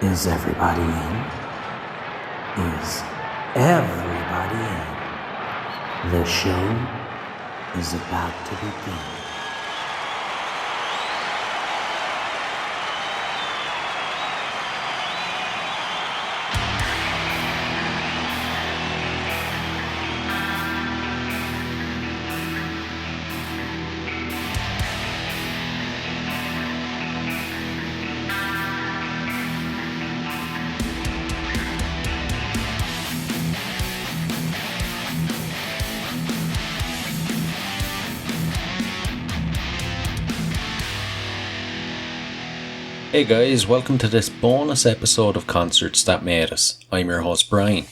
Is everybody in? Is everybody in? The show is about to begin. Hey guys, welcome to this bonus episode of Concerts That Made Us. I'm your host Brian.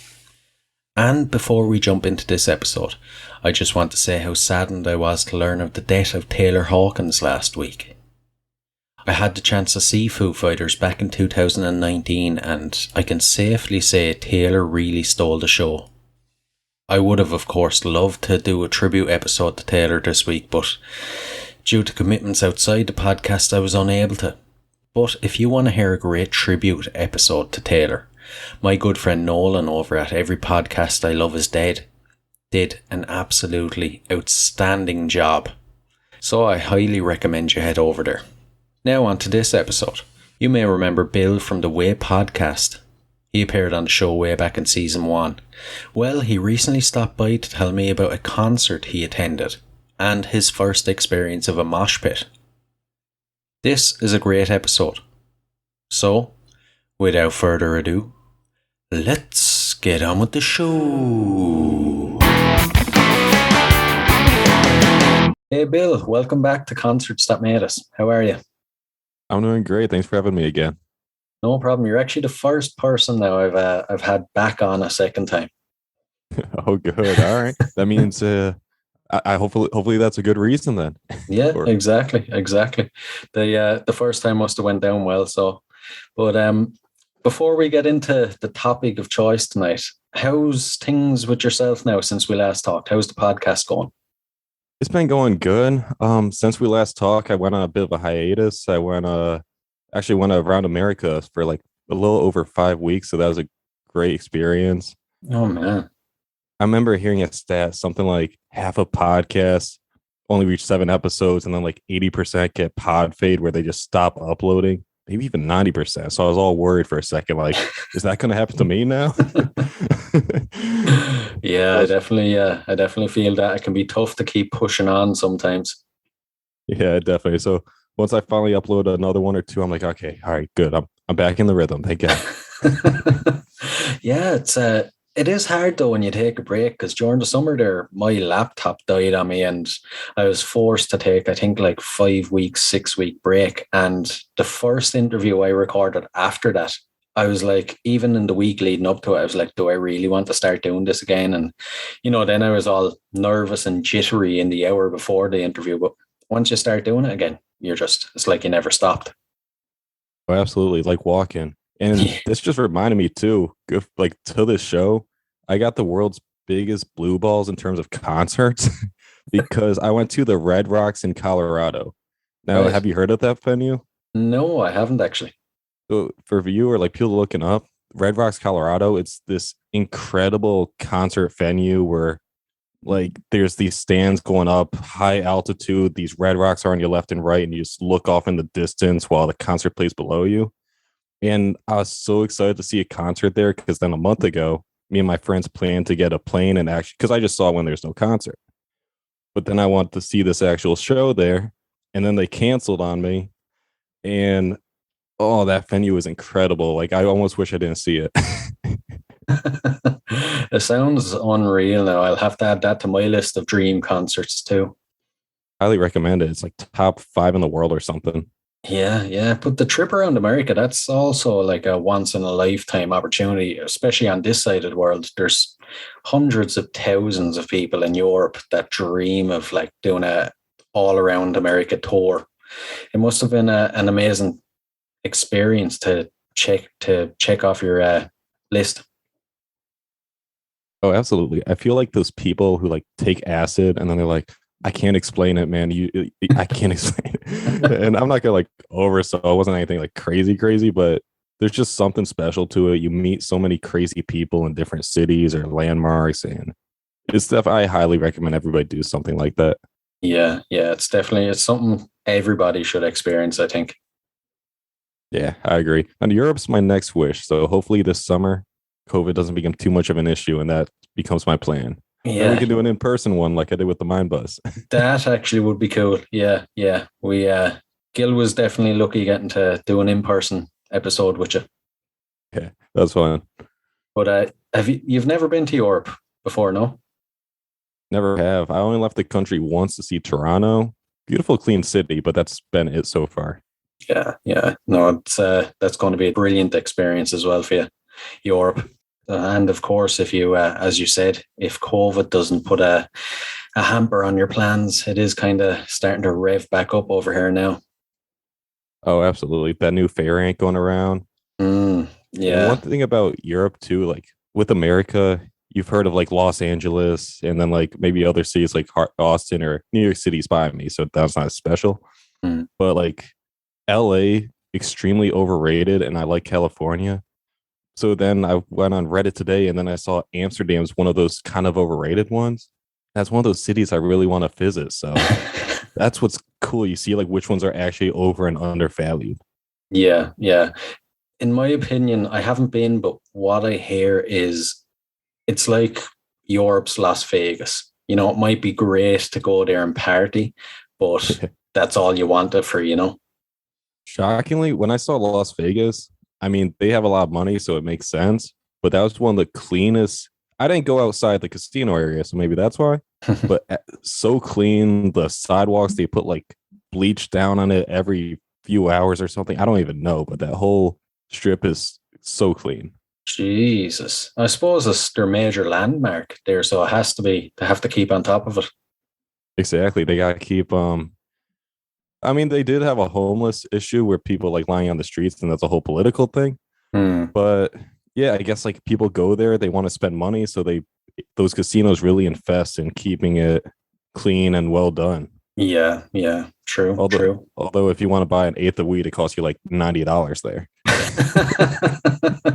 And before we jump into this episode, I just want to say how saddened I was to learn of the death of Taylor Hawkins last week. I had the chance to see Foo Fighters back in 2019 and I can safely say Taylor really stole the show. I would have of course loved to do a tribute episode to Taylor this week, but due to commitments outside the podcast I was unable to. But if you want to hear a great tribute episode to Taylor, my good friend Nolan over at Every Podcast I Love Is Dead did an absolutely outstanding job. So I highly recommend you head over there. Now on to this episode. You may remember Bill from the Way podcast. He appeared on the show way back in season 1. Well, he recently stopped by to tell me about a concert he attended and his first experience of a mosh pit. This is a great episode. So, without further ado, let's get on with the show. Hey Bill, welcome back to Concerts That Made Us. How are you? I'm doing great. Thanks for having me again. No problem. You're actually the first person now I've had back on a second time. Oh, good. All right. That means I hopefully that's a good reason then. Yeah, exactly. The first time must have went down well. So, but before we get into the topic of choice tonight, how's things with yourself now since we last talked? How's the podcast going? It's been going good. Since we last talked, I went on a bit of a hiatus. I went around America for like a little over 5 weeks, so that was a great experience. Oh man. I remember hearing a stat, something like half a podcast only reach 7 episodes and then like 80% get pod fade where they just stop uploading, maybe even 90%. So I was all worried for a second, like, is that going to happen to me now? Yeah, I definitely feel that it can be tough to keep pushing on sometimes. Yeah, definitely. So once I finally upload another one or two, I'm like, okay, all right, good. I'm back in the rhythm. Thank God. Yeah, it is hard though when you take a break, because during the summer there, my laptop died on me and I was forced to take, I think, like 5 weeks, 6 week break. And the first interview I recorded after that, I was like, even in the week leading up to it, I was like, do I really want to start doing this again? And, then I was all nervous and jittery in the hour before the interview. But once you start doing it again, it's like you never stopped. Oh, absolutely. Like walking. And this just reminded me too, like to this show, I got the world's biggest blue balls in terms of concerts because I went to the Red Rocks in Colorado. Now, Right. Have you heard of that venue? No, I haven't actually. So for you or like people looking up, Red Rocks, Colorado, it's this incredible concert venue where like there's these stands going up high altitude. These Red Rocks are on your left and right, and you just look off in the distance while the concert plays below you. And I was so excited to see a concert there because then a month ago, me and my friends planned to get a plane and actually, because I just saw when there's no concert. But then I wanted to see this actual show there. And then they canceled on me. And oh, that venue was incredible. Like I almost wish I didn't see it. It sounds unreal now. I'll have to add that to my list of dream concerts too. Highly recommend it. It's like top 5 in the world or something. Yeah. But the trip around America, that's also like a once in a lifetime opportunity, especially on this side of the world. There's hundreds of thousands of people in Europe that dream of like doing a all around America tour. It must have been an amazing experience to check off your list. Oh, absolutely. I feel like those people who like take acid and then they're like, I can't explain it, man. I can't explain it. And I'm not gonna like oversell. It wasn't anything like crazy, but there's just something special to it. You meet so many crazy people in different cities or landmarks, and it's stuff I highly recommend everybody do something like that. Yeah, yeah, it's something everybody should experience, I think. Yeah, I agree. And Europe's my next wish. So hopefully this summer, COVID doesn't become too much of an issue, and that becomes my plan. Then we Yeah, can do an in-person one like I did with the Mind Bus. that actually would be cool. Yeah, yeah. We Gil was definitely lucky getting to do an in-person episode with you. Yeah, that's fun. But you've never been to Europe before, no? Never have. I only left the country once to see Toronto. Beautiful, clean city, but that's been it so far. Yeah, yeah. No, it's that's going to be a brilliant experience as well for you, Europe. And of course, if you, as you said, if COVID doesn't put a hamper on your plans, it is kind of starting to rev back up over here now. Oh, absolutely. That new variant going around. And one Yeah. thing about Europe too, like with America, you've heard of like Los Angeles and then like maybe other cities like Austin or New York City's by me, so that's not special. Mm. But like LA, extremely overrated, and I like California. So then I went on Reddit today and then I saw Amsterdam's one of those kind of overrated ones. That's one of those cities I really want to visit. So that's what's cool. You see like which ones are actually over and undervalued. Yeah, yeah. In my opinion, I haven't been, but what I hear is it's like Europe's Las Vegas. You know, it might be great to go there and party, but that's all you want it for, you know? Shockingly, when I saw Las Vegas, I mean, they have a lot of money, so it makes sense. But that was one of the cleanest. I didn't go outside the casino area, so maybe that's why. But so clean, the sidewalks, they put like bleach down on it every few hours or something. I don't even know, but that whole strip is so clean. Jesus. I suppose it's their major landmark there, so it has to be, they have to keep on top of it. Exactly. They gotta keep I mean, they did have a homeless issue where people like lying on the streets, and that's a whole political thing. Hmm. But yeah, I guess like people go there, they want to spend money, so those casinos really invest in keeping it clean and well done. Yeah, yeah. True, Although true. although if you want to buy an eighth of weed, it costs you like $90 there.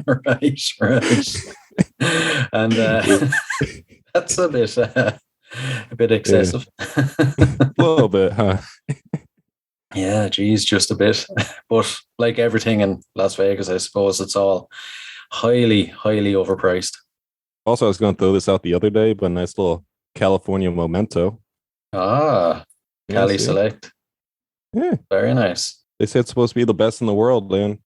Right, right. And that's a bit Yeah, excessive. a little bit, huh? Yeah, geez, just a bit. But like everything in Las Vegas, I suppose it's all highly, highly overpriced. Also, I was going to throw this out the other day, but a nice little California memento. Ah, Yeah, Cali see, Select. yeah, Very nice. they say it's supposed to be the best in the world, and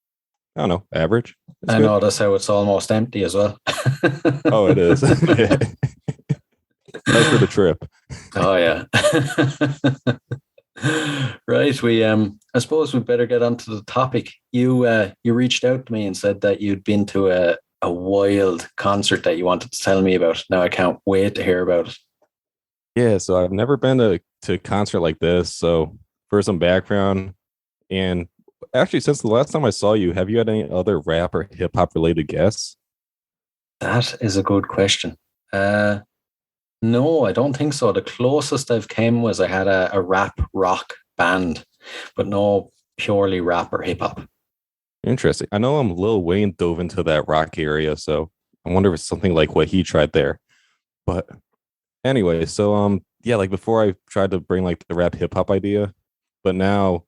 I don't know, average. It's I good. notice how it's almost empty as well. Oh, it is. Nice for the trip. Oh yeah. Right. We I suppose we better get onto the topic. You reached out to me and said that you'd been to a wild concert that you wanted to tell me about. Now I can't wait to hear about it. Yeah, so I've never been to a concert like this. So for some background, and actually since the last time I saw you, have you had any other rap or hip hop related guests? That is a good question. No, I don't think so. The closest I've came was I had a rap rock band, but no purely rap or hip hop. Interesting. I know Lil Wayne dove into that rock area, so I wonder if it's something like what he tried there. But anyway, so yeah, like before I tried to bring like the rap hip hop idea, but now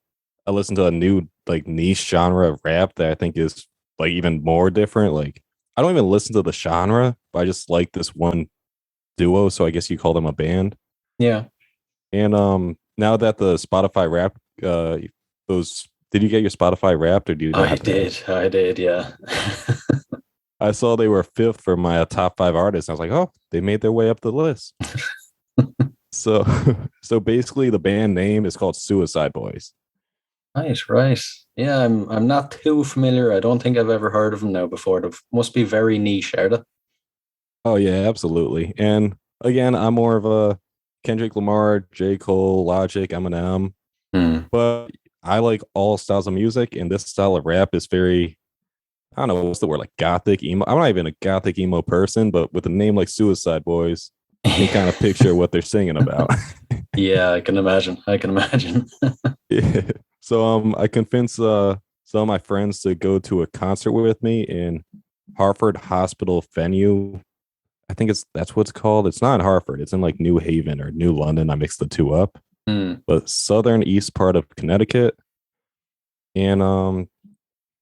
I listen to a new like niche genre of rap that I think is like even more different. Like I don't even listen to the genre, but I just like this one duo, so I guess you call them a band. Yeah, And now that the Spotify rap those did you get your Spotify wrapped or do you not I have that? did. I did. Yeah. I saw they were fifth for my top five artists. I was like, oh, they made their way up the list. So so basically the band name is called Suicide Boys. Right, right. Yeah, I'm not too familiar. I don't think I've ever heard of them now before. They must be very niche, are they? Oh yeah, absolutely. And again, I'm more of a Kendrick Lamar, J. Cole, Logic, Eminem, Hmm. but I like all styles of music, and this style of rap is very, I don't know what's the word, like gothic emo. I'm not even a gothic emo person, but with a name like Suicide Boys, you can kind of picture what they're singing about. Yeah, I can imagine. I can imagine. Yeah. So I convinced some of my friends to go to a concert with me in Hartford Hospital venue. I think that's what it's called. It's not in Hartford. It's in like New Haven or New London. I mixed the two up. Hmm. But southern east part of Connecticut. And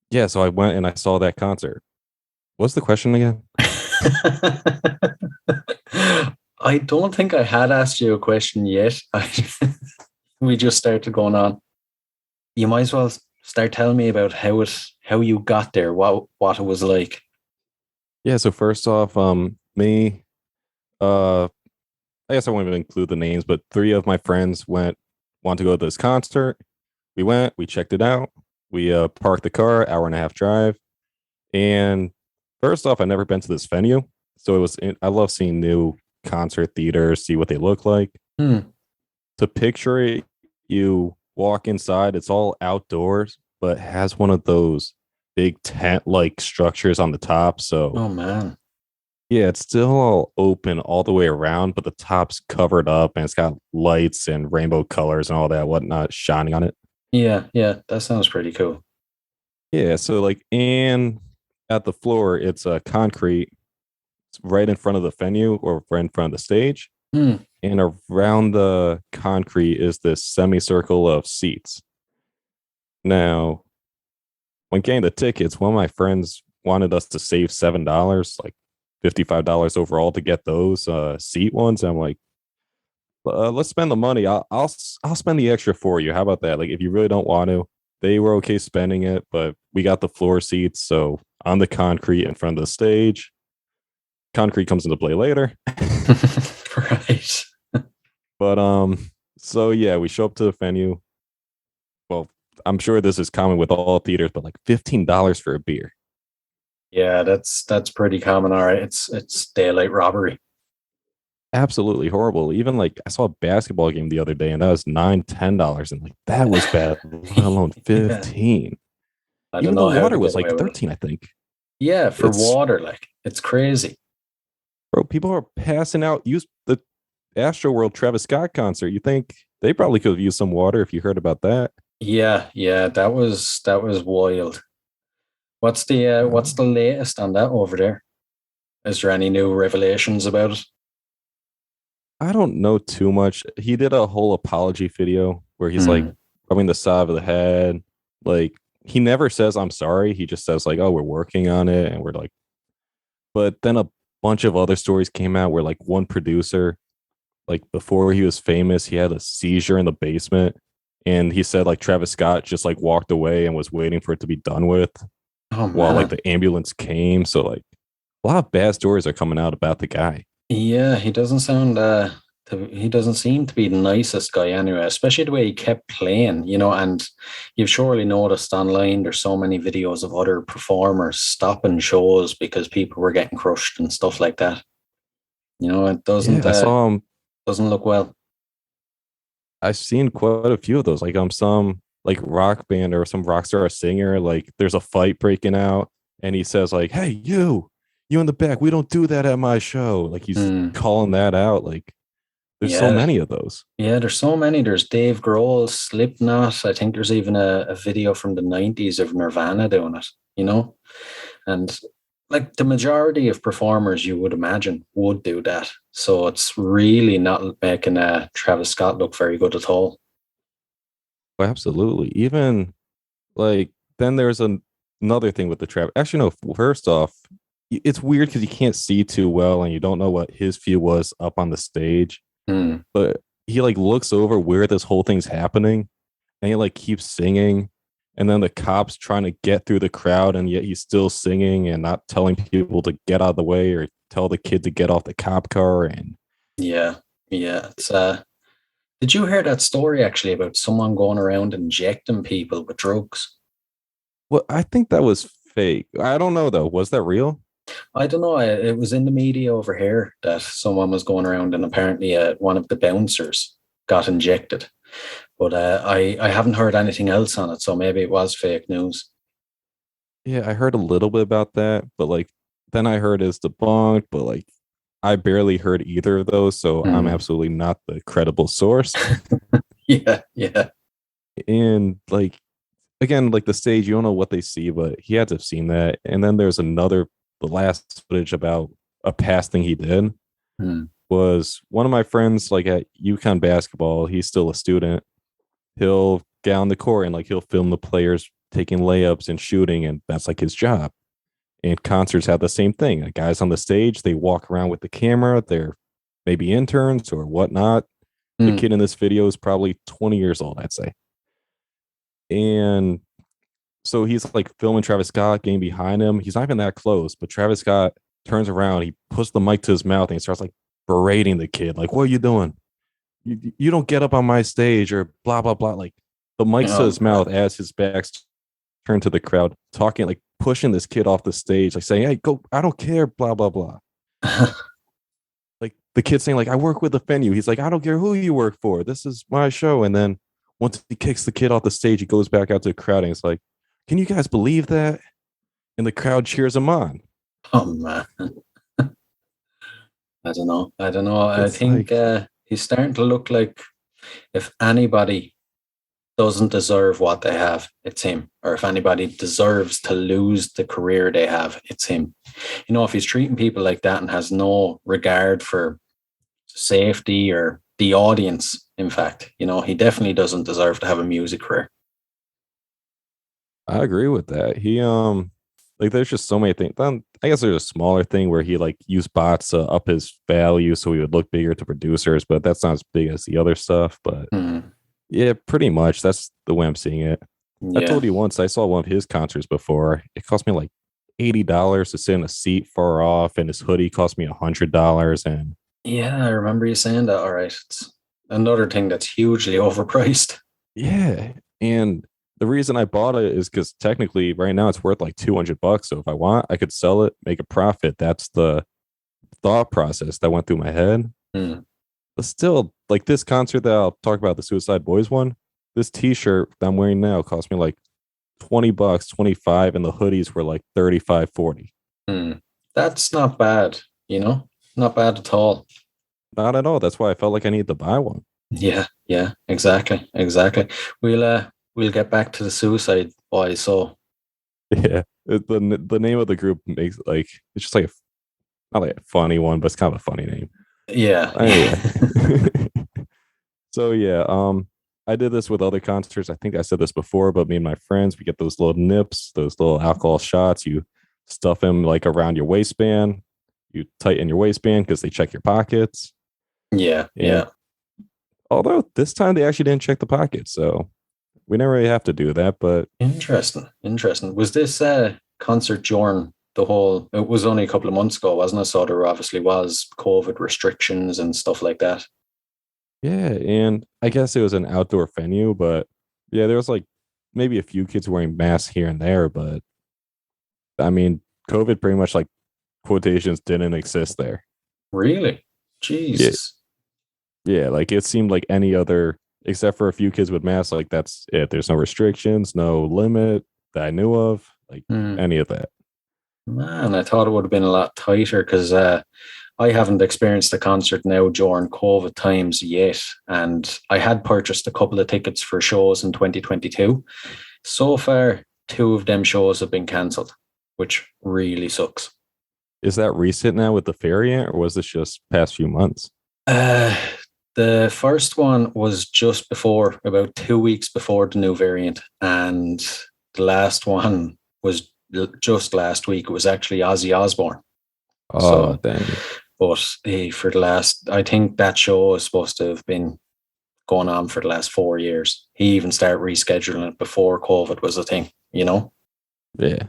yeah, so I went and I saw that concert. What's the question again? I don't think I had asked you a question yet. We just started going on. You might as well start telling me about how you got there, what it was like. Yeah, so first off, me, uh, I guess I won't even include the names, but three of my friends want to go to this concert. We went, we checked it out. We parked the car, hour and a half drive. And first off, I never been to this venue. So I love seeing new concert theaters, see what they look like. Hmm. To picture it, you walk inside, it's all outdoors, but has one of those big tent like structures on the top. So Oh man. yeah, it's still all open all the way around, but the top's covered up and it's got lights and rainbow colors and all that whatnot shining on it. Yeah, yeah, that sounds pretty cool. Yeah, so like and at the floor, it's a concrete right in front of the venue or right in front of the stage. Hmm. And around the concrete is this semicircle of seats. Now, when getting the tickets, one of my friends wanted us to save $7, like $55 overall to get those seat ones. I'm like, let's spend the money. I'll spend the extra for you. How about that? Like, if you really don't want to, they were okay spending it, but we got the floor seats, so on the concrete in front of the stage. Concrete comes into play later, Right. but so yeah, we show up to the venue. Well, I'm sure this is common with all theaters, but like $15 for a beer. Yeah, that's pretty common. All right. It's daylight robbery. Absolutely horrible. Even like I saw a basketball game the other day, and that was $9, $10, and like that was bad, let alone Yeah. 15. I don't Even the know how to water get was away like with it. 13, I think. Yeah, for It's water, like it's crazy. bro, people are passing out. Use the Astro World Travis Scott concert. You think they probably could have used some water if you heard about that? Yeah, yeah, that was wild. What's the latest on that over there? Is there any new revelations about it? I don't know too much. He did a whole apology video where he's like Hmm. rubbing the side of the head. Like he never says I'm sorry. He just says like, "Oh, we're working on it," and we're like. But then a bunch of other stories came out where like one producer, like before he was famous, he had a seizure in the basement, and he said like Travis Scott just like walked away and was waiting for it to be done with Oh while like man. the ambulance came. So like a lot of bad stories are coming out about the guy. Yeah, he doesn't seem to be the nicest guy anyway, especially the way he kept playing, and you've surely noticed online there's so many videos of other performers stopping shows because people were getting crushed and stuff like that. It Yeah, doesn't I saw him. doesn't look well. I've seen quite a few of those. Like some like rock band or some rock star or singer. Like there's a fight breaking out, and he says like, "Hey, you in the back. We don't do that at my show." Like he's Hmm. calling that out. Like there's so Yeah, many of those. yeah, there's so many. There's Dave Grohl, Slipknot. I think there's even a video from the 90s of Nirvana doing it, And like the majority of performers you would imagine would do that. So it's really not making Travis Scott look very good at all. Oh, absolutely. Even like then there's another thing with the trap. Actually, no. First off, it's weird because you can't see too well, and you don't know what his view was up on the stage. Hmm. But he like looks over where this whole thing's happening, and he like keeps singing. And then the cops trying to get through the crowd, and yet he's still singing and not telling people to get out of the way or tell the kid to get off the cop car. And Yeah, yeah. Did you hear that story actually about someone going around injecting people with drugs? well, I think that was fake. I don't know though. Was that real? I don't know. It was in the media over here that someone was going around and apparently one of the bouncers got injected. But I haven't heard anything else on it, so maybe it was fake news. Yeah, I heard a little bit about that, but like then I heard it's debunked, but like I barely heard either of those, so I'm Hmm. absolutely not the credible source. Yeah, yeah. And like again, like the stage, you don't know what they see, but he had to have seen that. And then there's another, the last footage about a past thing he did Hmm. was one of my friends, like at UConn basketball, he's still a student. He'll get on the court and like he'll film the players taking layups and shooting, and that's like his job. And concerts have the same thing. Like guys on the stage, they walk around with the camera. They're maybe interns or whatnot. The Hmm. kid in this video is probably 20 years old, I'd say. And so he's like filming Travis Scott, getting behind him. He's not even that close, but Travis Scott turns around, he puts the mic to his mouth, and he starts like berating the kid. Like, what are you doing? You don't get up on my stage or blah, blah, blah. Like the mic's to Oh his mouth man. as his back's turned to the crowd, talking, like pushing this kid off the stage, like saying, hey, go, I don't care, blah, blah, blah. Like the kid saying, like, I work with the venue. He's like, I don't care who you work for. This is my show. And then once he kicks the kid off the stage, he goes back out to the crowd and it's like, can you guys believe that? And the crowd cheers him on. Oh man. I don't know. I don't know. I It's think like, he's starting to look like if anybody doesn't deserve what they have, it's him. Or if anybody deserves to lose the career they have, it's him. You know, if he's treating people like that and has no regard for safety or the audience, in fact, you know, he definitely doesn't deserve to have a music career. I agree with that. Like there's just so many things. Then I guess there's a smaller thing where he like used bots to up his value so he would look bigger to producers, but that's not as big as the other stuff. But Hmm. yeah, pretty much that's the way I'm seeing it. I Yeah. told you once I saw one of his concerts before. It cost me like $80 to sit in a seat far off, and his hoodie cost me $100. And Yeah, I remember you saying that. All right. It's another thing that's hugely overpriced. yeah, and the reason I bought it is because technically right now it's worth like $200. So if I want, I could sell it, make a profit. That's the thought process that went through my head. Hmm. But still, like this concert that I'll talk about, the Suicide Boys one, this T-shirt that I'm wearing now cost me like $20, 25, and the hoodies were like 35, 40. Hmm. That's not bad, you know? Not bad at all. Not at all. That's why I felt like I needed to buy one. Yeah, yeah, exactly, exactly. We'll get back to the Suicide Boys. So Yeah. The name of the group makes like it's just like a, not like a funny one, but it's kind of a funny name. yeah, Anyway. So yeah, I did this with other concerts. I think I said this before, but me and my friends, we get those little nips, those little alcohol shots. You stuff them like around your waistband. You tighten your waistband because they check your pockets. yeah, And yeah. although this time they actually didn't check the pockets, so we never really have to do that. But Interesting, interesting. Was this concert during the whole? It was only a couple of months ago, wasn't it? So there obviously was COVID restrictions and stuff like that. yeah, and I guess it was an outdoor venue, but yeah, there was like maybe a few kids wearing masks here and there, but I mean, COVID pretty much like quotations didn't exist there. Really? Yeah, Jesus. yeah, like it seemed like any other, except for a few kids with masks. Like that's it. There's no restrictions, no limit that I knew of, like Hmm. any of that. Man, I thought it would have been a lot tighter because I haven't experienced a concert now during COVID times yet. And I had purchased a couple of tickets for shows in 2022. So far, two of them shows have been cancelled, which really sucks. Is that recent now with the variant, or was this just past few months? Uh, the first one was just before, about 2 weeks before the new variant. And the last one was just last week. It was actually Ozzy Osbourne. Oh, So, dang. but for the last, I think that show is supposed to have been going on for the last 4 years. He even started rescheduling it before COVID was a thing, you know? Yeah.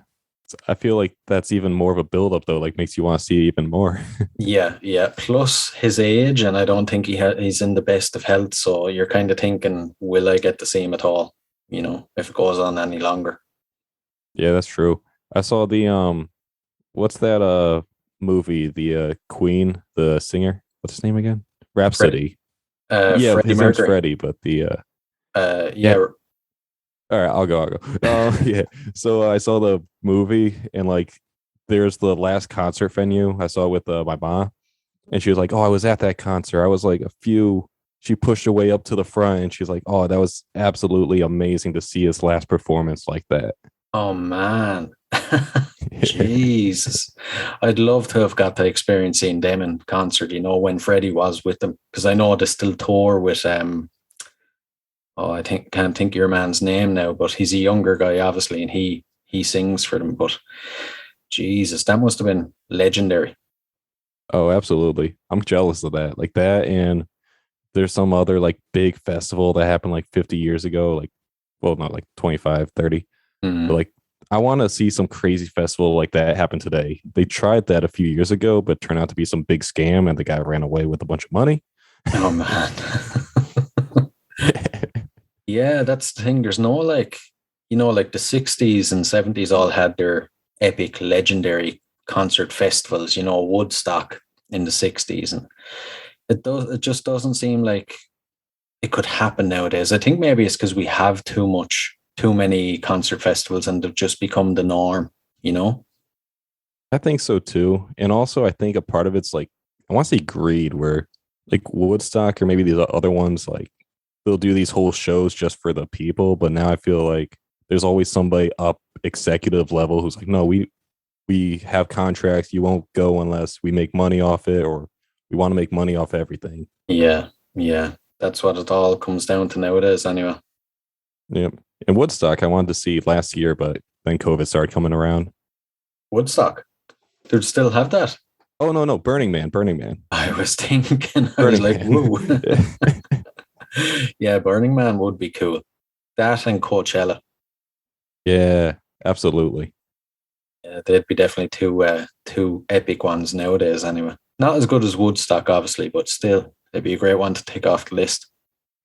I feel like that's even more of a buildup though, like makes you want to see it even more. Yeah, yeah. Plus his age, and I don't think he's in the best of health. So you're kind of thinking, will I get to see him at all? You know, if it goes on any longer. Yeah, that's true. I saw the what's that movie, the Queen, the singer? What's his name again? Freddie, Rhapsody. Yeah, Freddie his name's Mercury. Freddie, but the yeah. Yeah, All right, I'll go. Yeah. So I saw the movie and like there's the last concert venue I saw with my mom, and she was like, "Oh, I was at that concert. I was like a few." she pushed her way up to the front and she's like, "Oh, that was absolutely amazing to see his last performance like that." Oh man. Jesus. I'd love to have got to experience seeing them in concert, when Freddie was with them. Because I know they still tour with oh, I think can't think of your man's name now, but he's a younger guy, obviously, and he sings for them. But Jesus, that must have been legendary. Oh, absolutely. I'm jealous of that. Like that, and there's some other like big festival that happened like 50 years ago, like, well, not like 25, 30, but Mm. like I want to see some crazy festival like that happen today. They tried that a few years ago, but turned out to be some big scam and the guy ran away with a bunch of money. Oh man. Yeah, that's the thing. There's no like the 60s and 70s all had their epic, legendary concert festivals, Woodstock in the 60s. And it just doesn't seem like it could happen nowadays. I think maybe it's because we have too many concert festivals and they've just become the norm, you know? I think so too. And also I think a part of it's like I want to say greed where like Woodstock or maybe these other ones like they'll do these whole shows just for the people, but now I feel like there's always somebody up executive level who's like, no, we have contracts. You won't go unless we make money off it, or we want to make money off everything. Yeah, yeah. That's what it all comes down to nowadays, anyway. Yep. And Woodstock, I wanted to see last year, but then COVID started coming around. Woodstock. They'd still have that. Oh no, Burning Man, Burning Man, I was thinking, I was Burning like, Man. whoa. Yeah, Burning Man would be cool. That and Coachella. Yeah, absolutely. Yeah, they'd be definitely two epic ones nowadays, anyway. Not as good as Woodstock, obviously, but still, it'd be a great one to take off the list.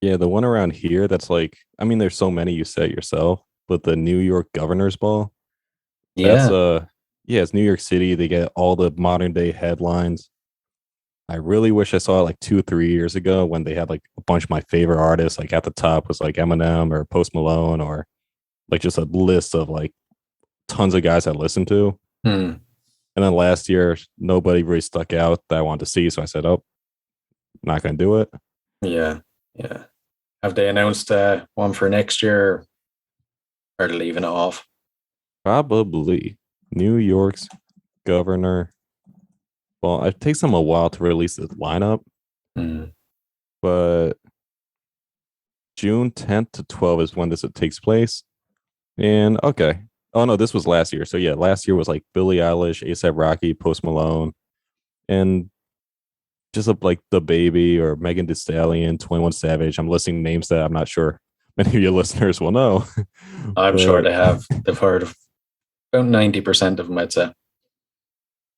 Yeah, the one around here that's like, I mean, there's so many you said yourself, but the New York Governor's Ball, that's Yeah, yeah, it's New York City. They get all the modern day headlines. I really wish I saw it like 2 or 3 years ago when they had like a bunch of my favorite artists. Like at the top was like Eminem or Post Malone or like just a list of like tons of guys I listened to. hmm. And then last year, nobody really stuck out that I wanted to see. So I said, oh, not going to do it. Yeah, yeah. Have they announced one for next year? Or are they leaving it off? Probably New York's governor. Well, it takes them a while to release the lineup, Hmm. but June 10th to 12th is when this takes place. And okay. Oh no, this was last year. So yeah, last year was like Billie Eilish, ASAP Rocky, Post Malone, and just like the baby or Megan Thee Stallion, 21 Savage. I'm listing names that I'm not sure many of your listeners will know. I'm sure But they have. They've heard of about 90% of them, I'd say.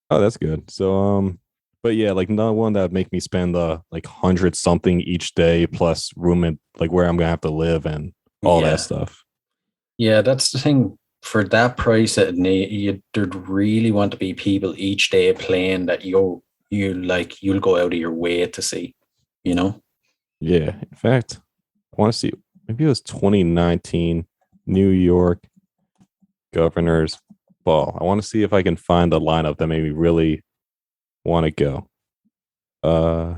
oh, that's good. So but yeah, like not one that would make me spend like 100 something each day plus room and like where I'm gonna have to live and all that Yeah. stuff. Yeah, that's the thing. For that price, there'd really want to be people each day playing that you'll go out of your way to see, you know? Yeah. In fact, I want to see maybe it was 2019 New York Governor's Ball. I want to see if I can find the lineup that made me really want to go. Uh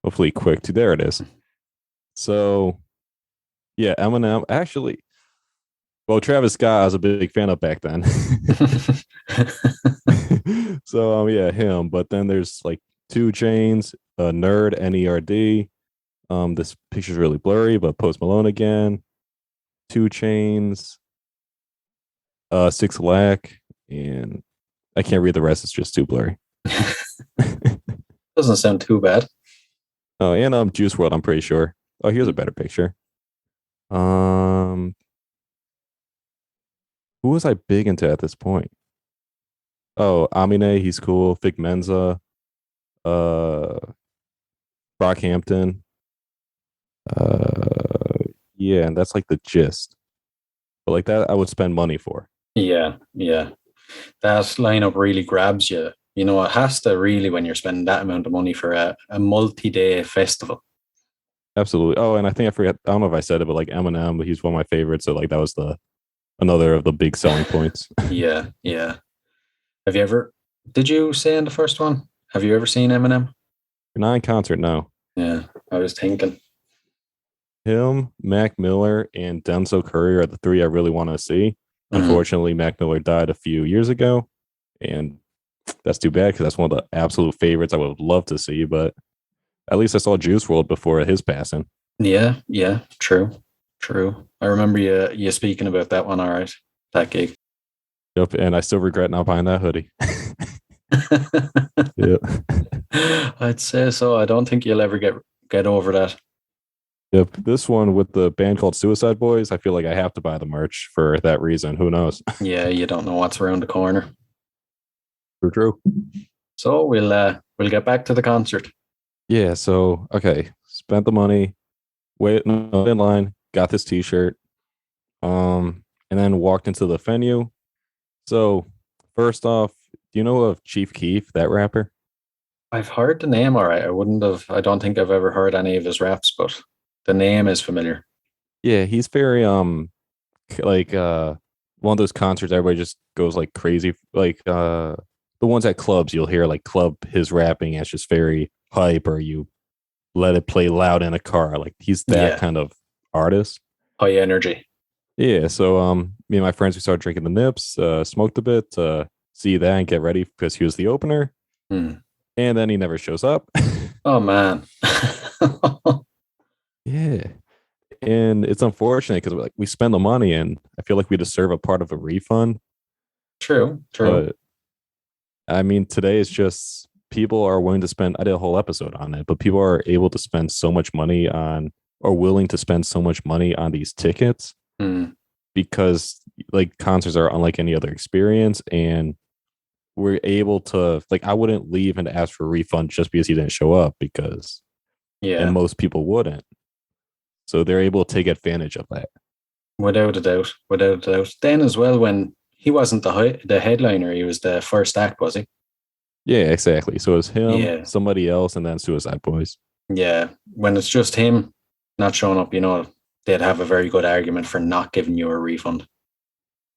Hopefully quick too. There it is. So yeah, Eminem actually. Well, Travis Scott, I was a big fan of back then. So yeah, him. But then there's like Two Chains, Nerd, Nerd. This picture's really blurry, but Post Malone again, Two Chains, Six Lack, and I can't read the rest. It's just too blurry. Doesn't sound too bad. Oh, and Juice World. I'm pretty sure. Oh, here's a better picture. Um, who was I big into at this point? Oh, Amine, he's cool. Vic Menza, uh, Brockhampton. Yeah, and that's like the gist. But like that, I would spend money for. Yeah, yeah. That lineup really grabs you. It has to really when you're spending that amount of money for a multi-day festival. Absolutely. Oh, and I think I forgot. I don't know if I said it, but like Eminem, he's one of my favorites. So like that was the another of the big selling points. Yeah, yeah. Have you ever, did you say in the first one? Have you ever seen Eminem? Not in concert, no. Yeah, I was thinking. Him, Mac Miller, and Denzel Curry are the three I really want to see. Mm. Unfortunately, Mac Miller died a few years ago, and that's too bad because that's one of the absolute favorites I would love to see. But at least I saw Juice World before his passing. Yeah, yeah, true, true. I remember you speaking about that one. All right, that gig. Yep, and I still regret not buying that hoodie. Yep, I'd say so. I don't think you'll ever get over that. yep. This one with the band called Suicide Boys, I feel like I have to buy the merch for that reason. Who knows? Yeah, you don't know what's around the corner. True, true. So we'll get back to the concert. Yeah. So okay, spent the money, wait in line, got this T-shirt, and then walked into the venue. So first off, do you know of Chief Keef, that rapper? I've heard the name, all right. I wouldn't have. I don't think I've ever heard any of his raps, but the name is familiar. Yeah, he's very like one of those concerts everybody just goes like crazy, like the ones at clubs you'll hear like club his rapping and it's just very hype, or you let it play loud in a car. Like he's that Yeah, kind of artist. high energy. Yeah, so me and my friends we started drinking the nips, smoked a bit, see that and get ready because he was the opener, Hmm. and then he never shows up. Oh man. Yeah, and it's unfortunate because like we spend the money and I feel like we deserve a part of a refund. True, true. But I mean, today is just people are willing to spend. I did a whole episode on it, but people are able to spend so much money on, or willing to spend so much money on these tickets Hmm. because like concerts are unlike any other experience, and we're able to like. I wouldn't leave and ask for a refund just because he didn't show up because, and Yeah, most people wouldn't. So they're able to take advantage of that. without a doubt, without a doubt. Then as well, when he wasn't the headliner, he was the first act, was he? Yeah, exactly. So it's him, Yeah, somebody else, and then Suicide Boys. yeah. When it's just him not showing up, they'd have a very good argument for not giving you a refund.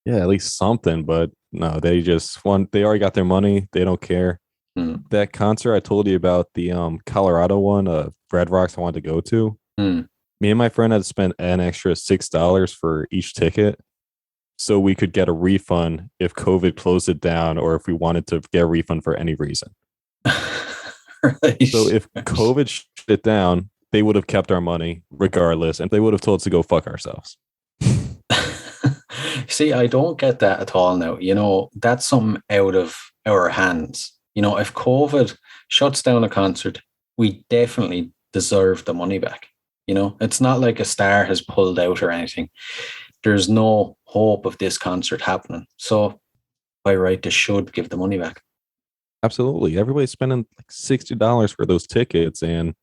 Yeah, at least something. But no, they just want. They already got their money. They don't care. Hmm. That concert I told you about, the Colorado one, Red Rocks I wanted to go to. Hmm. Me and my friend had spent an extra $6 for each ticket, so we could get a refund if COVID closed it down, or if we wanted to get a refund for any reason. So Right. if COVID shut it down, they would have kept our money regardless, and they would have told us to go fuck ourselves. See, I don't get that at all now. That's something out of our hands. If COVID shuts down a concert, we definitely deserve the money back. It's not like a star has pulled out or anything. There's no hope of this concert happening. So by right, they should give the money back. Absolutely, everybody's spending like $60 for those tickets, and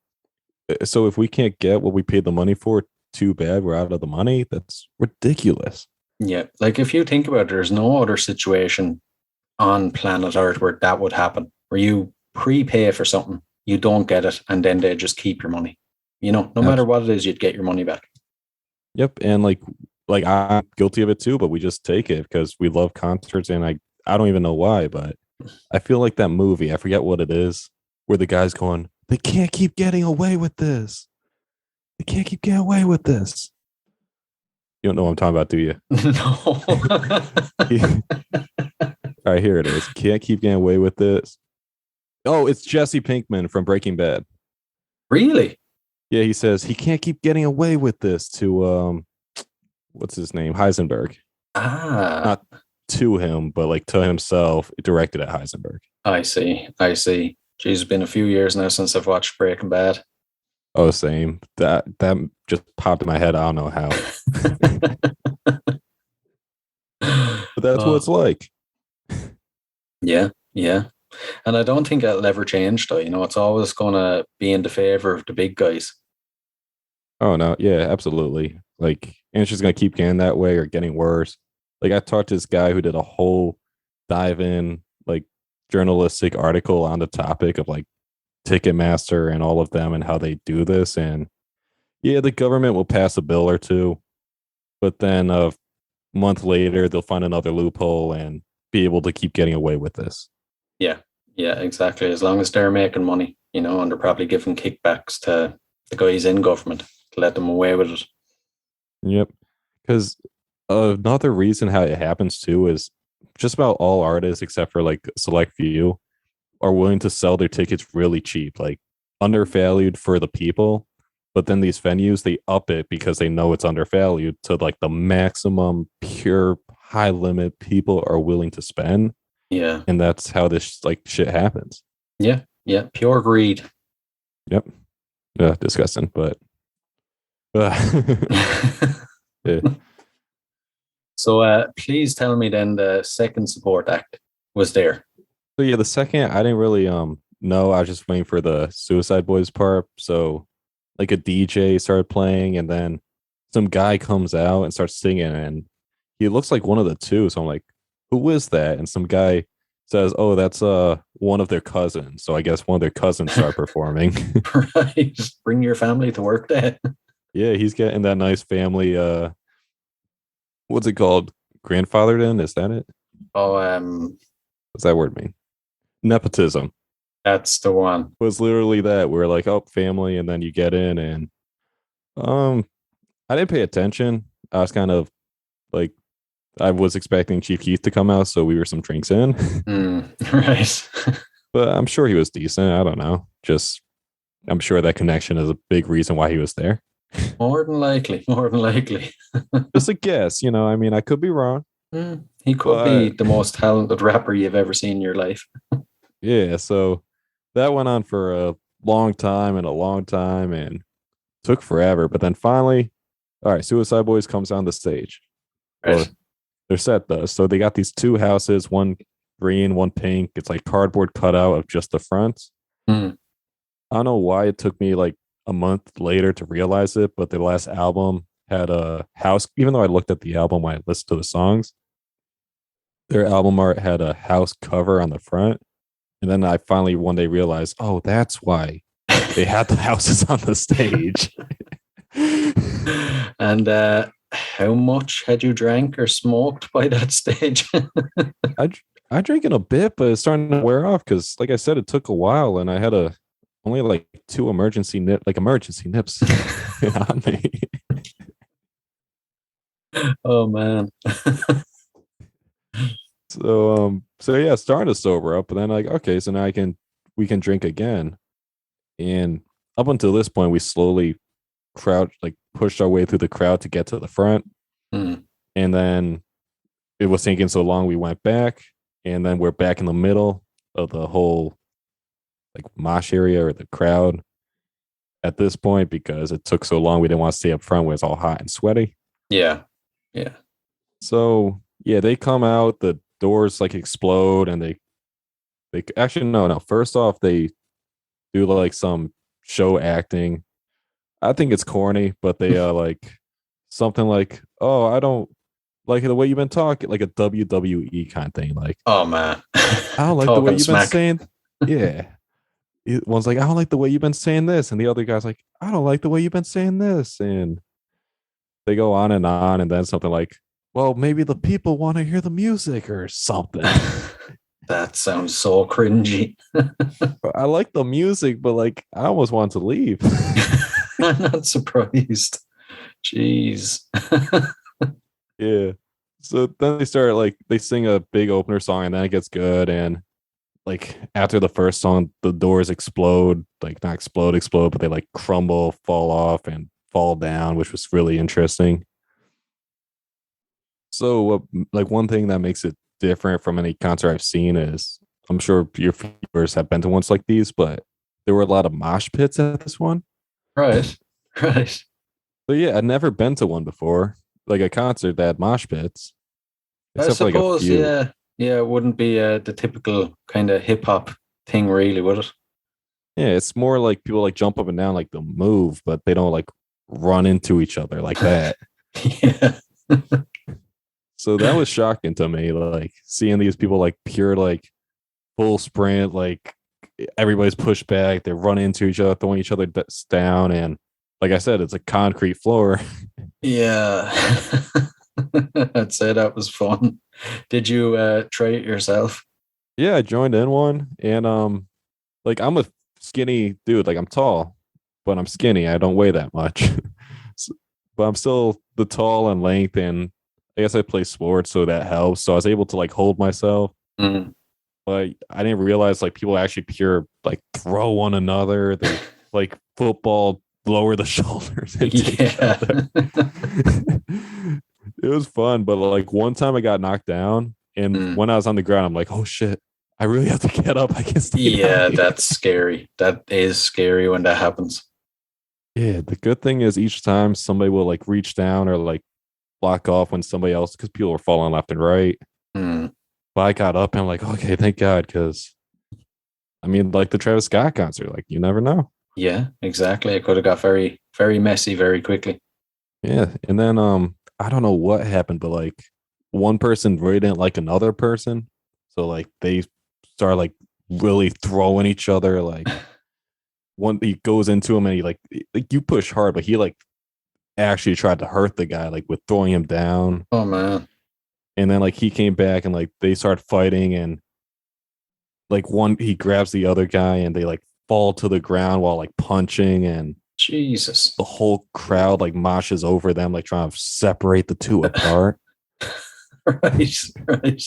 so if we can't get what we paid the money for, too bad. We're out of the money. That's ridiculous. Yeah. Like if you think about it, there's no other situation on planet Earth where that would happen, where you prepay for something, you don't get it, and then they just keep your money. No matter Abs- what it is, you'd get your money back. Yep, and like I'm guilty of it too, but we just take it because we love concerts, and I don't even know why, but I feel like that movie. I forget what it is, where the guy's going, they can't keep getting away with this. They can't keep getting away with this. You don't know what I'm talking about, do you? No. All right, here it is. Can't keep getting away with this. Oh, it's Jesse Pinkman from Breaking Bad. Really? Yeah, he says he can't keep getting away with this to what's his name? Heisenberg. Ah, Not to him, but like to himself, directed at Heisenberg. I see. I see. Geez, it's been a few years now since I've watched Breaking Bad. Oh, same. That just popped in my head. I don't know how. But that's what Oh, it's like. yeah, yeah. And I don't think it'll ever change, though. It's always going to be in the favor of the big guys. Oh no, yeah, absolutely. Like, and it's just gonna keep getting that way or getting worse. Like I talked to this guy who did a whole dive in like journalistic article on the topic of like Ticketmaster and all of them and how they do this. And yeah, the government will pass a bill or two, but then a month later they'll find another loophole and be able to keep getting away with this. Yeah. Yeah, exactly. As long as they're making money, and they're probably giving kickbacks to the guys in government to let them away with it. Yep. Because another reason how it happens too is just about all artists, except for like a select few, are willing to sell their tickets really cheap, like undervalued for the people. But then these venues, they up it because they know it's undervalued to like the maximum pure high limit people are willing to spend. Yeah. And that's how this like shit happens. Yeah. Yeah. Pure greed. Yep. Yeah, disgusting, but yeah. So please tell me then the second support act was there. So yeah, the second I didn't really know. I was just waiting for the Suicide Boys part. So like a DJ started playing, and then some guy comes out and starts singing, and he looks like one of the two. So I'm like, who is that? And some guy says, "Oh, that's one of their cousins." So I guess one of their cousins start performing. Right. Bring your family to work then. Yeah, he's getting that nice family. What's it called? Grandfathered in? Is that it? Oh, What's that word mean? Nepotism that's the one. was literally that. We're like, oh, family, and then you get in, and um, I didn't pay attention. I was kind of like, I was expecting Chief Keith to come out, so we were some drinks in, Right. but I'm sure he was decent. I don't know. Just, I'm sure that connection is a big reason why he was there. More than likely. More than likely. Just a guess, I mean, I could be wrong, He could be but the most talented rapper you've ever seen in your life. yeah, so that went on for a long time and took forever. But then finally, all right, Suicide Boys comes on the stage, or Right. their set does. So they got these two houses, one green, one pink. It's like cardboard cutout of just the front. Hmm. I don't know why it took me like a month later to realize it, but their last album had a house, even though I looked at the album when I listened to the songs, their album art had a house cover on the front. And then I finally one day realized, oh, that's why they had the houses on the stage. And how much had you drank or smoked by that stage? I I drank it a bit, but it's starting to wear off because, like I said, it took a while, and I had only like two emergency nips on me. Oh man. So yeah, starting to sober up, but then like, okay, so now we can drink again, and up until this point, we slowly pushed our way through the crowd to get to the front, Hmm. and then it was taking so long, we went back, and then we're back in the middle of the whole like mosh area or the crowd at this point because it took so long. We didn't want to stay up front where it's all hot and sweaty. Yeah. Yeah. So yeah, they come out, the doors like explode, and they actually no. First off, they do like some show acting. I think it's corny, but they like something like, "Oh, I don't like the way you've been talking," like a WWE kind of thing. Like, Oh man. I don't like the way Talking you've been smack. saying. Yeah, one's like, I don't like the way you've been saying this, and the other guy's like, I don't like the way you've been saying this, and they go on, and then something like, well, maybe the people want to hear the music or something. That sounds so cringy. I like the music, but like, I almost want to leave. I'm not surprised. Jeez. Yeah. So then they sing a big opener song, and then it gets good, and like after the first song, the doors explode, like not explode, but they like crumble, fall off, and fall down, which was really interesting. So, like one thing that makes it different from any concert I've seen is I'm sure your viewers have been to ones like these, but there were a lot of mosh pits at this one. Right. Right. So yeah, I'd never been to one before, like a concert that had mosh pits, I except for like a suppose, few. yeah. Yeah, it wouldn't be the typical kind of hip hop thing, really, would it? Yeah, it's more like people like jump up and down like they'll move, but they don't like run into each other like that. Yeah. So that was shocking to me, like seeing these people like pure like full sprint, like everybody's pushed back, they run into each other, throwing each other down, and like I said, it's a concrete floor. Yeah. I'd say that was fun. Did you try it yourself? Yeah, I joined in one, and like I'm a skinny dude. Like I'm tall, but I'm skinny. I don't weigh that much. But I'm still the tall and length, and I guess I play sports, so that helps. So I was able to like hold myself. Mm. But I didn't realize like people actually pure like throw one another. They like football lower the shoulders into each Yeah. other. It was fun, but like one time I got knocked down, and Mm. when I was on the ground, I'm like, oh shit, I really have to get up. I can't stay down Yeah, here. that's scary. That is scary when that happens. Yeah, the good thing is each time somebody will like reach down or like block off when somebody else, because people were falling left and right. Mm. But I got up and I'm like, okay, thank God, because I mean, like the Travis Scott concert, like you never know. Yeah, exactly. It could have got very, very messy very quickly. Yeah, and then I don't know what happened, but like one person really didn't like another person, so like they start like really throwing each other. Like one he goes into him and he like you push hard, but he like actually tried to hurt the guy like with throwing him down. Oh man. And then like he came back and like they start fighting and like one he grabs the other guy and they like fall to the ground while like punching and Jesus. the whole crowd like moshes over them like trying to separate the two apart. Right, right.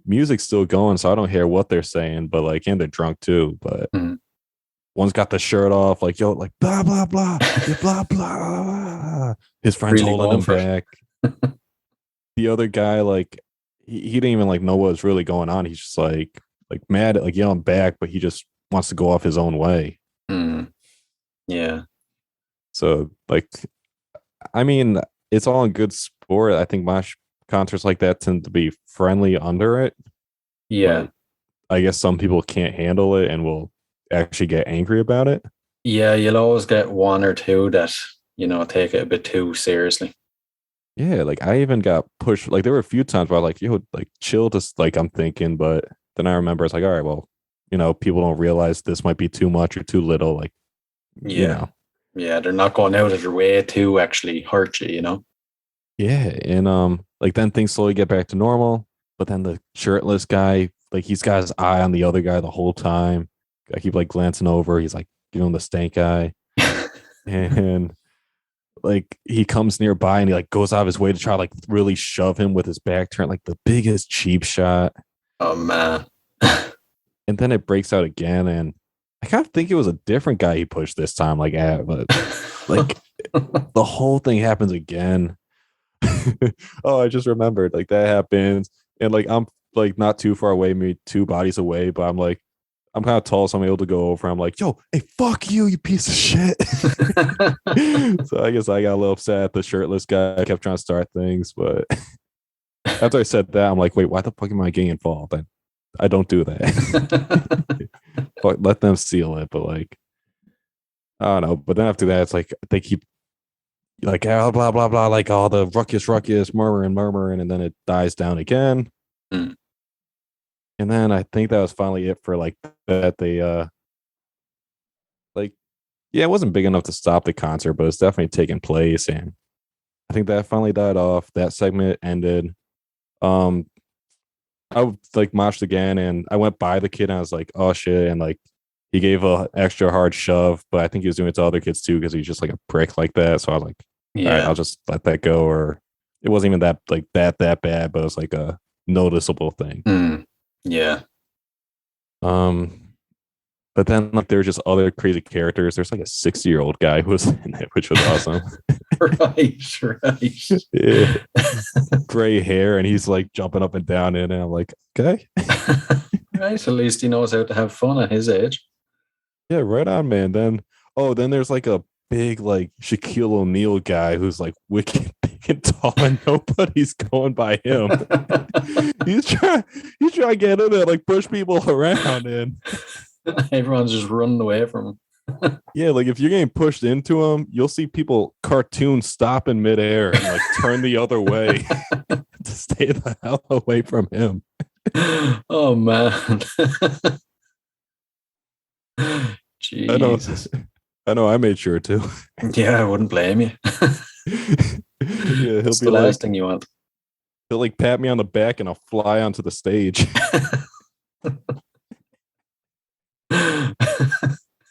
Music's still going, so I don't hear what they're saying, but like, and they're drunk too. But Mm. one's got the shirt off, like, yo, like, blah, blah, blah, yeah, blah, blah. His friend's Really holding going him for it. back. The other guy, like, he didn't even like know what was really going on. He's just like mad, like yelling back, but he just wants to go off his own way. Mm. Yeah. So, like, I mean, it's all in good sport. I think mosh concerts like that tend to be friendly under it, Yeah. but I guess some people can't handle it and will actually get angry about it. Yeah, you'll always get one or two that, take it a bit too seriously. Yeah, like I even got pushed. Like there were a few times where I like, yo, like chill, just like I'm thinking, but then I remember it's like, all right, well, people don't realize this might be too much or too little. Like, you Yeah. know, Yeah, they're not going out of their way to actually hurt you. yeah, and like then things slowly get back to normal. But then the shirtless guy, like he's got his eye on the other guy the whole time. I keep like glancing over. He's like giving him the stank eye, and like he comes nearby and he like goes out of his way to try to like really shove him with his back turn, like the biggest cheap shot. Oh man. And then it breaks out again, and I kind of think it was a different guy he pushed this time, like at, but like the whole thing happens again. Oh, I just remembered, like that happens, and like I'm like not too far away, maybe two bodies away, but I'm like I'm kind of tall, so I'm able to go over. I'm like, yo, hey, fuck you, you piece of shit. So I guess I got a little upset at the shirtless guy. I kept trying to start things, but after I said that, I'm like, wait, why the fuck am I getting involved? I don't do that. But let them seal it. But like, I don't know. But then after that, it's like they keep like blah blah blah blah, like all the ruckus, murmuring, and then it dies down again. Mm. And then I think that was finally it for like that. They like yeah, it wasn't big enough to stop the concert, but it's definitely taking place. And I think that finally died off. That segment ended. Um, I like moshed again, and I went by the kid, and I was like, "Oh shit!" And like, he gave a extra hard shove, but I think he was doing it to other kids too because he's just like a prick like that. So I was like, "All right, Yeah. I'll just let that go." Or it wasn't even that like that bad, but it was like a noticeable thing. Mm. Yeah. Um, but then like there were just other crazy characters. There's like a 60-year-old guy who was in it, which was awesome. Right, right. Yeah, gray hair, and he's like jumping up and down in it. And I'm like, okay. Right, at least he knows how to have fun at his age. Yeah, right on, man. Then there's like a big like Shaquille O'Neal guy who's like wicked big and tall, and nobody's going by him. he's trying he's trying to get in there, like push people around, and Everyone's just running away from him. yeah, like if you're getting pushed into him, you'll see people cartoon stop in midair and like turn the other way to stay the hell away from him. Oh man. I know, Jesus. I made sure to. Yeah, I wouldn't blame you. Yeah, he'll It's be the last like, thing you want. He'll like pat me on the back and I'll fly onto the stage.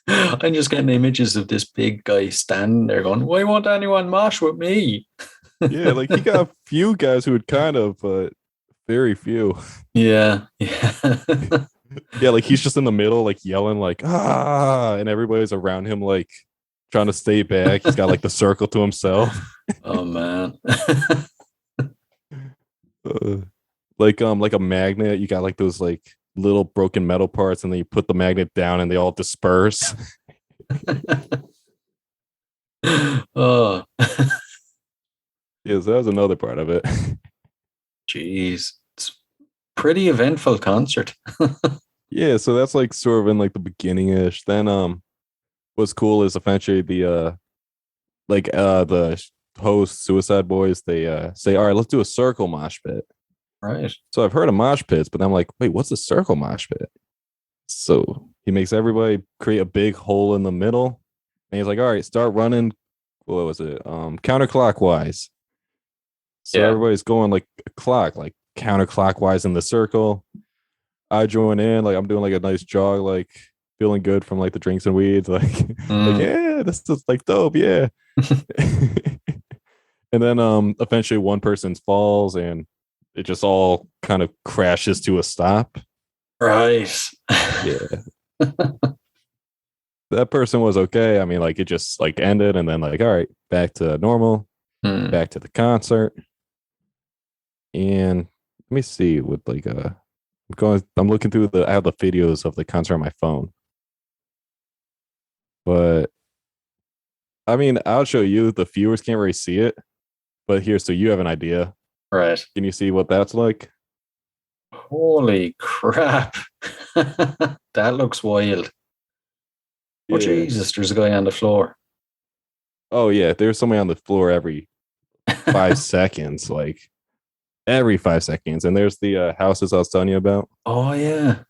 I'm just getting images of this big guy standing there going, why won't anyone mosh with me? Yeah, like he got a few guys who would kind of, but very few. Yeah. Yeah. Yeah, like he's just in the middle, like yelling, like ah, and everybody's around him, like trying to stay back. He's got like the circle to himself. Oh man. Uh, like a magnet. You got like those like little broken metal parts, and then you put the magnet down, and they all disperse. Oh, Yeah, so that was another part of it. jeez. It's pretty eventful concert. Yeah, so that's like sort of in like the beginning ish. Then what's cool is eventually the host Suicide Boys, they say, all right, let's do a circle mosh pit. Right. So I've heard of mosh pits, but I'm like, wait, what's a circle mosh pit? So he makes everybody create a big hole in the middle. And he's like, all right, start running. What was it? Counterclockwise. So Yeah. everybody's going like a clock, like counterclockwise in the circle. I join in, like I'm doing like a nice jog, like feeling good from like the drinks and weeds, like like Mm. yeah, this is like dope, yeah. And then eventually one person falls and it just all kind of crashes to a stop. Right. Yeah. That person was okay. I mean, like it just like ended and then like, all right, back to normal, Mm. back to the concert. And let me see with like I'm looking through I have the videos of the concert on my phone. But I mean, I'll show you. The viewers can't really see it, but here, so you have an idea. Right. Can you see what that's like? Holy crap. That looks wild. Oh, Yeah. Jesus, there's a guy on the floor. Oh yeah, there's somebody on the floor every 5 seconds, like every 5 seconds. And there's the houses I was telling you about. Oh, yeah. Yep.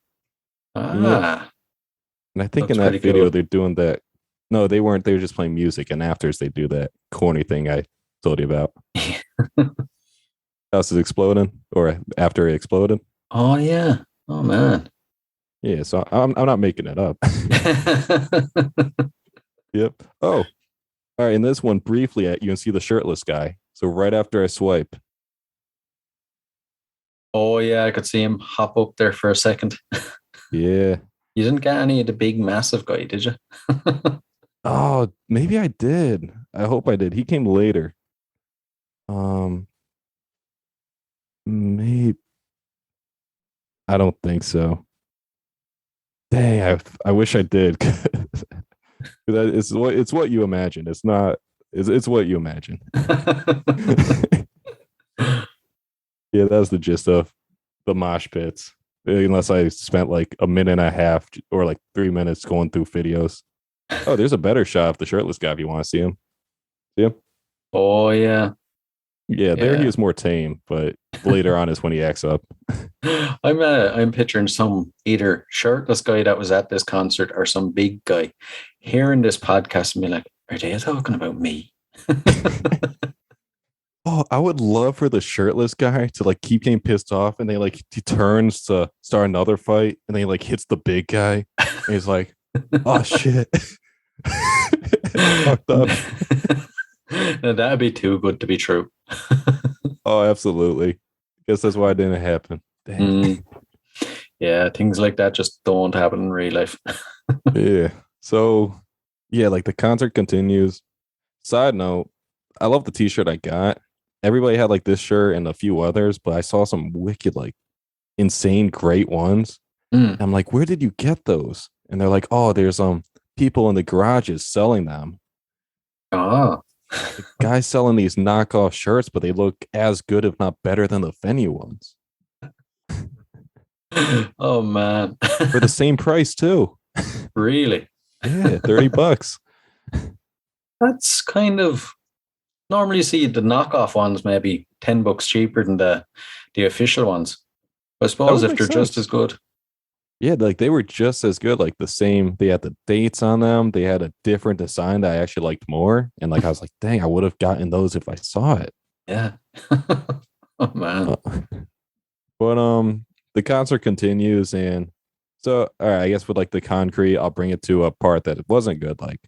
Ah, And I think in looks pretty that video cool. they're doing that. No, they weren't. They were just playing music, and afters they do that corny thing I told you about. Houses exploding, or after it exploded. Oh, yeah. Oh, man. Yeah, so I'm not making it up. Yep. Oh, all right. In this one, briefly, you can see the shirtless guy. So right after I swipe, Oh, yeah, I could see him hop up there for a second. yeah. You didn't get any of the big, massive guy, did you? Oh, maybe I did. I hope I did. He came later. Um, maybe I don't think so. Dang, I wish I did. It's what you imagine. It's not. It's what you imagine. Yeah, that's the gist of the mosh pits. Unless I spent like a minute and a half or like 3 minutes going through videos. Oh, there's a better shot of the shirtless guy if you want to see him. See him? Oh, yeah. Yeah, there he Yeah. is more tame, but later on is when he acts up. I'm picturing some either shirtless guy that was at this concert or some big guy hearing this podcast and be like, are they talking about me? Oh, I would love for the shirtless guy to like keep getting pissed off and they like he turns to start another fight and then he like hits the big guy and he's like, oh shit. Fucked up. Now, that'd be too good to be true. Oh, absolutely. Guess that's why it didn't happen. Dang. Mm, yeah, things like that just don't happen in real life. Yeah. So yeah, like the concert continues. Side note, I love the t-shirt I got. Everybody had like this shirt and a few others, but I saw some wicked, like insane great ones. Mm. I'm like, where did you get those? And they're like, oh, there's people in the garages selling them. Ah. The guys selling these knockoff shirts, but they look as good, if not better, than the venue ones Oh man. for the same price too. Really? Yeah, $30. That's kind of normally you see the knockoff ones maybe $10 cheaper than the official ones. I That suppose would if make they're just sense. as good. Yeah, like they were just as good, like the same. They had the dates on them. They had a different design that I actually liked more. And like I was like, dang, I would have gotten those if I saw it. Yeah. Oh man. Uh, but the concert continues, and so all right, I guess with like the concrete, I'll bring it to a part that it wasn't good. Like,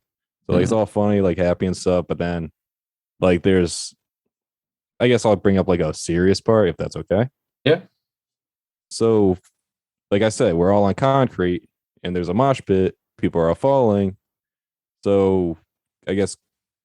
so like it's Mhm. all funny, like happy and stuff, but then like there's, I guess I'll bring up like a serious part if that's okay. Yeah. So, like I said, we're all on concrete, and there's a mosh pit. People are all falling. So, I guess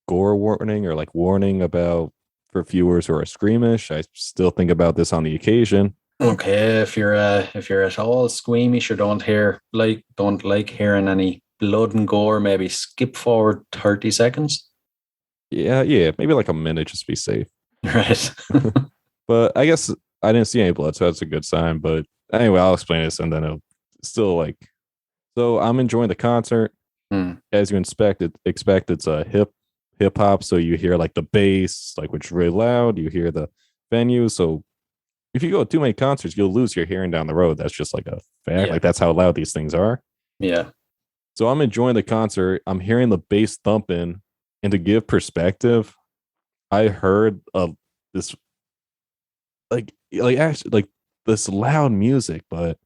gore warning or like warning about for viewers who are squeamish. I still think about this on the occasion. Okay, if you're at all squeamish or don't like hearing any blood and gore, maybe skip forward 30 seconds. Yeah, yeah, maybe like a minute just to be safe. Right. But I guess I didn't see any blood, so that's a good sign. But anyway, I'll explain this and then it'll still like. So I'm enjoying the concert Hmm. as you expect. It's a hip hop, so you hear like the bass, like which is really loud. You hear the venue, so if you go to too many concerts, you'll lose your hearing down the road. That's just like a fact. Yeah. Like that's how loud these things are. Yeah. So I'm enjoying the concert. I'm hearing the bass thumping, and to give perspective, I heard this actually like this loud music, but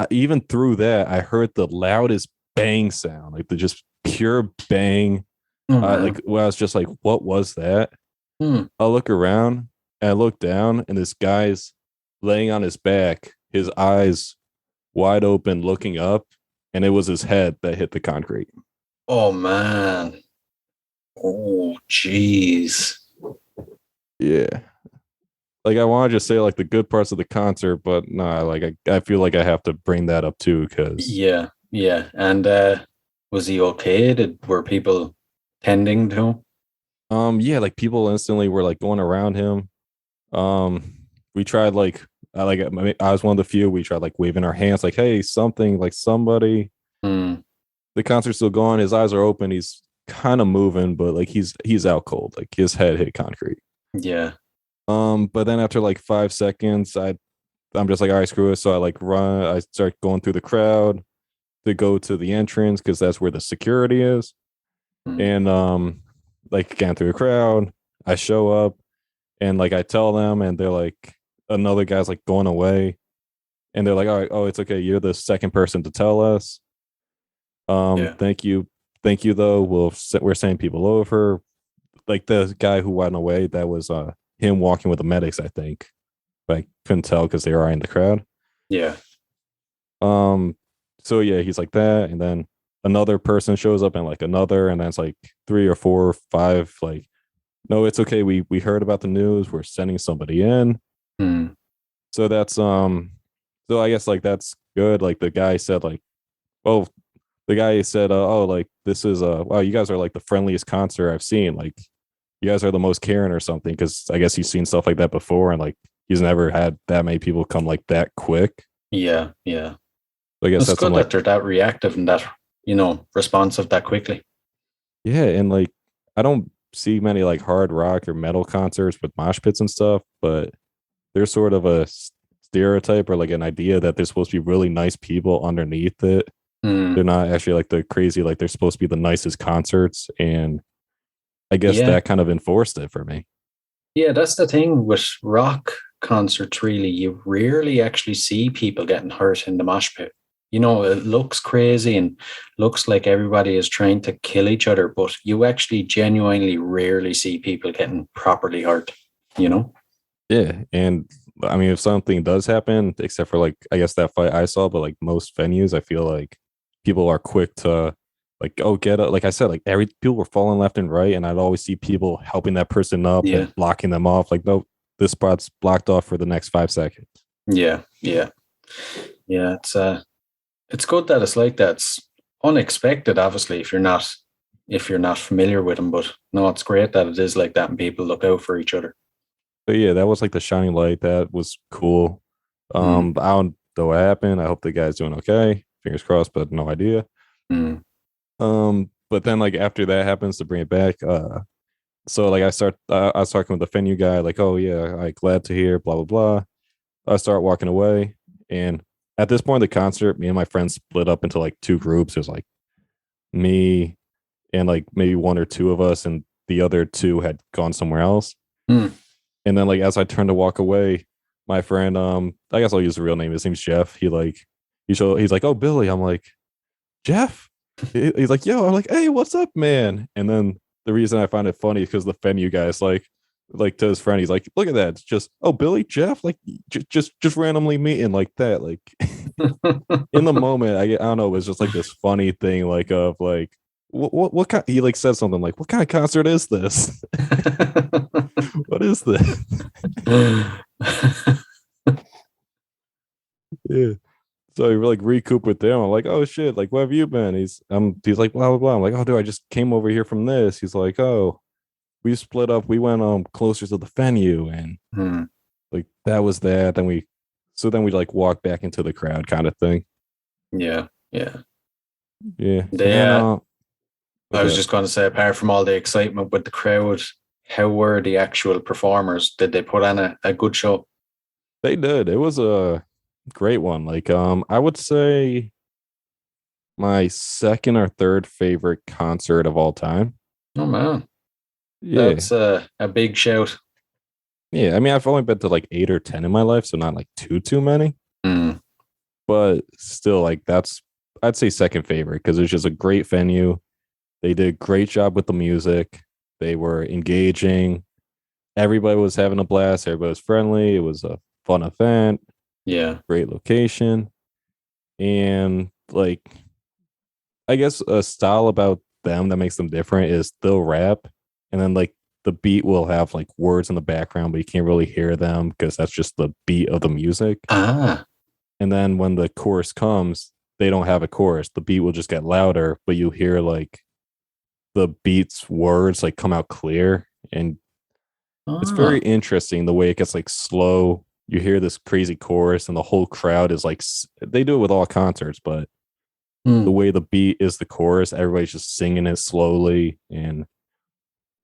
even through that, I heard the loudest bang sound, like the just pure bang. Oh Like man. well, I was just like, what was that? Hmm. I look around and I look down, and this guy's laying on his back, his eyes wide open, looking up, and it was his head that hit the concrete. Oh man. Oh jeez. Yeah. Like I want to just say like the good parts of the concert, but nah, like I feel like I have to bring that up too because Yeah. Yeah. And was he okay? Were people tending to him? yeah, like people instantly were like going around him. Um we tried I was one of the few we tried like waving our hands like hey something like somebody. Hmm. The concert's still going, his eyes are open, he's kind of moving, but like he's out cold, like his head hit concrete. Yeah. But then after like 5 seconds, I'm just like, all right, screw it. So I like run, I start going through the crowd to go to the entrance because that's where the security is. Hmm. And like again through the crowd, I show up and like I tell them, and they're like, another guy's like going away, and they're like, all right, oh, it's okay. You're the second person to tell us. Yeah. Thank you, thank you though. We're sending people over. Like the guy who went away, that was him walking with the medics, I think. But I couldn't tell because they were in the crowd. Yeah. Um, so yeah, he's like that, and then another person shows up, and like another, and then it's like three or four, or five. Like, no, it's okay. We heard about the news. We're sending somebody in. Hmm. So that's so I guess like that's good. Like the guy said, like, oh, the guy said, oh, like this is wow, you guys are like the friendliest concert I've seen. Like, you guys are the most caring or something. Because I guess he's seen stuff like that before, and like he's never had that many people come like that quick. Yeah. Yeah. So I guess It's that's some good like that they're that reactive and that, responsive that quickly. yeah, and like I don't see many like hard rock or metal concerts with mosh pits and stuff, but there's sort of a stereotype or like an idea that there's supposed to be really nice people underneath it. Hmm. They're not actually like the crazy, like they're supposed to be the nicest concerts. And I guess Yeah. that kind of enforced it for me. Yeah, that's the thing with rock concerts, really. You rarely actually see people getting hurt in the mosh pit. It looks crazy and looks like everybody is trying to kill each other, but you actually genuinely rarely see people getting properly hurt, you know? Yeah. And I mean, if something does happen, except for like, I guess that fight I saw, but like most venues, I feel like people are quick to like, oh, get up. Like I said, like every people were falling left and right. And I'd always see people helping that person up Yeah. and blocking them off. Like, no, this spot's blocked off for the next 5 seconds. Yeah. Yeah. Yeah. It's good that it's like that. It's unexpected, obviously, if you're not familiar with them, but no, it's great that it is like that and people look out for each other. But yeah, that was like the shining light. That was cool. Mm, I don't know what happened. I hope the guy's doing okay. Fingers crossed, but no idea. mm, But then like after that happens to bring it back, so like I was talking with the venue guy, like, oh yeah, like glad to hear, blah blah blah. I start walking away, and at this point in the concert, me and my friends split up into like two groups. There's like me and like maybe one or two of us, and the other two had gone somewhere else. mm. And then like as I turned to walk away, my friend, I guess I'll use the real name. His name's Jeff. He's like, oh Billy. I'm like, Jeff? He's like, yo, I'm like, hey, what's up, man? And then the reason I find it funny is because the venue guy's like to his friend, he's like, look at that. It's just, oh, Billy, Jeff, like just randomly meeting like that. Like in the moment, I don't know, it was just like this funny thing, like of like, what kind he like said something like, what kind of concert is this? What is this? Yeah. So he like recoup with them. I'm like, oh shit, like what have you been? He's like blah blah blah. I'm like, oh dude, I just came over here from this. He's like, oh, we split up. We went closer to the venue, and Hmm. like that was that. Then we like walked back into the crowd, kind of thing. Yeah, yeah. Yeah, and then They, I what's was that? just going to say, apart from all the excitement with the crowd, how were the actual performers? Did they put on a good show? They did. It was a great one. Like I would say my second or third favorite concert of all time. Oh man, Yeah, that's a big shout. yeah. I mean, I've only been to like 8 or 10 in my life, so not like too many. Mm, But still, like that's I'd say second favorite because it's just a great venue. They did a great job with the music. They were engaging. Everybody was having a blast. Everybody was friendly. It was a fun event, yeah. great location. And like, I guess a style about them that makes them different is they'll rap and then like the beat will have like words in the background, but you can't really hear them because that's just the beat of the music. Ah, And then when the chorus comes, they don't have a chorus. The beat will just get louder, but you hear like the beat's words like come out clear. And it's very ah. interesting the way it gets like slow. You hear this crazy chorus, and the whole crowd is like, they do it with all concerts, but the Hmm. way the beat is the chorus, everybody's just singing it slowly and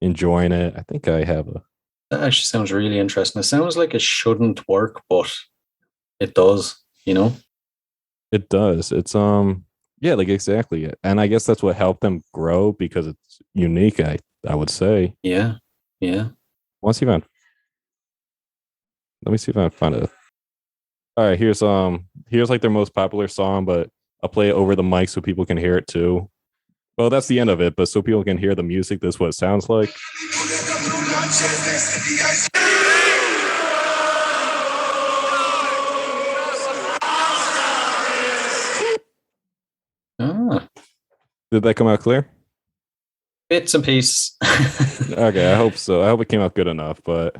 enjoying it. I think I have a, That actually sounds really interesting. It sounds like it shouldn't work, but it does, you know? it does. Yeah, like exactly. And I guess that's what helped them grow because it's unique. I would say. Yeah, yeah. Once you find, let me see if I can find it. All right, here's like their most popular song, but I'll play it over the mic so people can hear it too. Well, that's the end of it, but so people can hear the music, this is what it sounds like. Ah, Did that come out clear? bits and pieces. Okay, I hope so. I hope it came out good enough, but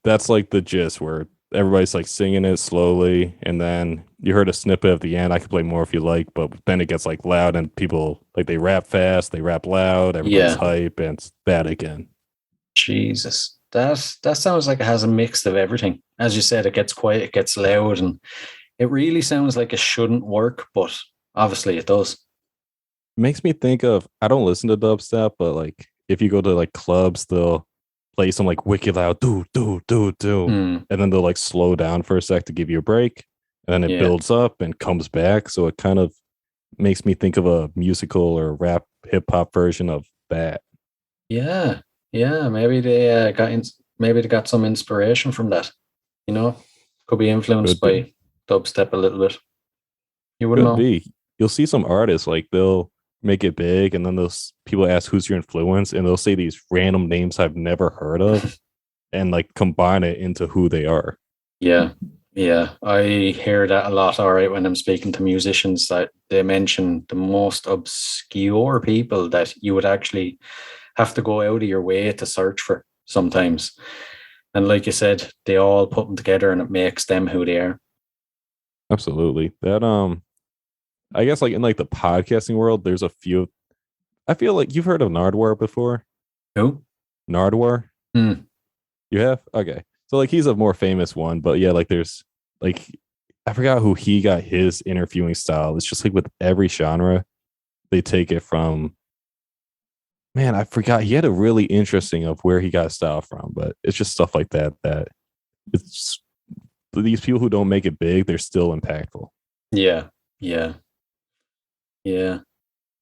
that's like the gist where everybody's like singing it slowly, and then you heard a snippet at the end. I could play more if you like, but then it gets like loud and people like they rap fast, they rap loud, everybody's Yeah. hype, and it's that again. Jesus. That sounds like it has a mix of everything. As you said, it gets quiet, it gets loud, and it really sounds like it shouldn't work, but obviously it does. Makes me think of, I don't listen to dubstep, but like if you go to like clubs, they'll play some like wicked loud do, Hmm. and then they'll like slow down for a sec to give you a break, and then it Yeah. builds up and comes back. So it kind of makes me think of a musical or rap hip hop version of that. Yeah. Yeah. Maybe they got some inspiration from that. You know? Could be influenced Could be, by dubstep a little bit. You wouldn't could know. be. You'll see some artists like they'll make it big, and then those people ask who's your influence, and they'll say these random names I've never heard of, and like combine it into who they are. Yeah. Yeah. I hear that a lot, all right, when I'm speaking to musicians that they mention the most obscure people that you would actually have to go out of your way to search for sometimes. And like you said, they all put them together and it makes them who they are. Absolutely. That I guess like in like the podcasting world, there's a few. I feel like you've heard of Nardwar before. Who? Nardwar, Hmm. you have? Okay, so like he's a more famous one, but yeah, like there's like I forgot who he got his interviewing style. It's just like with every genre, they take it from. Man, I forgot. He had a really interesting of where he got his style from, but it's just stuff like that that it's these people who don't make it big, they're still impactful. Yeah. Yeah. Yeah.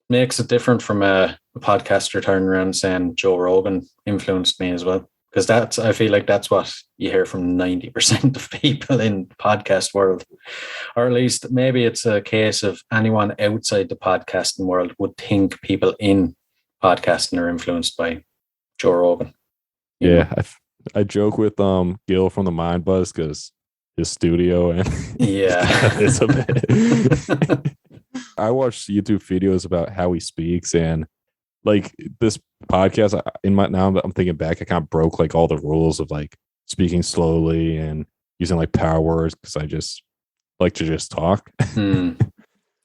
Makes it different from a podcaster turning around saying Joe Rogan influenced me as well. Because I feel like that's what you hear from 90% of people in podcast world. Or at least maybe it's a case of anyone outside the podcasting world would think people in podcasting are influenced by Joe Rogan. You know? Yeah, I joke with Gil from the Mind Buzz because his studio and Yeah. it's a bit. I watch YouTube videos about how he speaks, and like this podcast I'm thinking back, I kind of broke like all the rules of like speaking slowly and using like power words because I just like to just talk.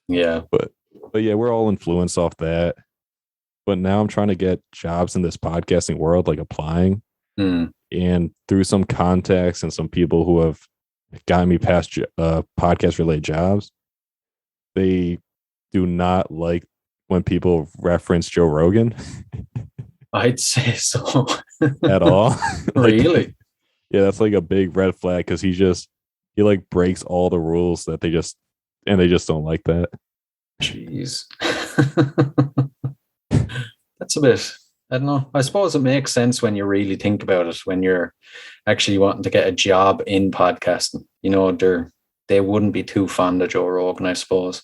Yeah. But yeah, we're all influenced off that. But now I'm trying to get jobs in this podcasting world, like applying. And through some contacts and some people who have gotten me past podcast related jobs, they do not like when people reference Joe Rogan I'd say so. at all. Like, Really? yeah, that's like a big red flag because he like breaks all the rules that they just don't like that. Jeez. That's a bit, I don't know. I suppose it makes sense when you really think about it, when you're actually wanting to get a job in podcasting. You know, they wouldn't be too fond of Joe Rogan, I suppose.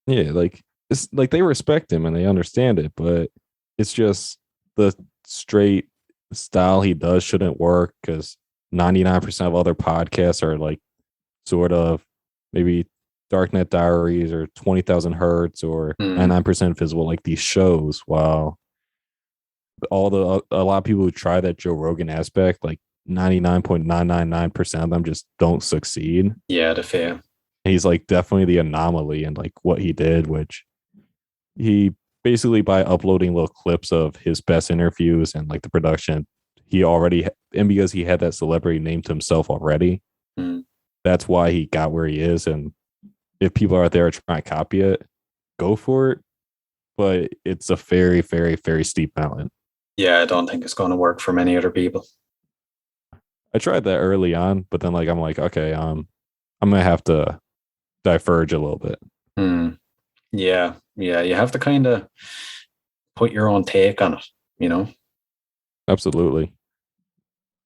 Yeah, like it's like they respect him and they understand it, but it's just the straight style he does shouldn't work because 99% of other podcasts are like sort of maybe Darknet Diaries or 20,000 Hertz or 99% visible, like these shows. While a lot of people who try that Joe Rogan aspect, like 99.999% of them just don't succeed. Yeah, the fair. He's like definitely the anomaly in like what he did, which he basically by uploading little clips of his best interviews and like the production, he already and because he had that celebrity named to himself already, that's why he got where he is. And if people out there are trying to copy it, go for it. But it's a very, very, very steep mountain. Yeah, I don't think it's going to work for many other people. I tried that early on, but then like I'm like, okay, I'm gonna have to diverge a little bit. Yeah, you have to kind of put your own take on it, you know. Absolutely.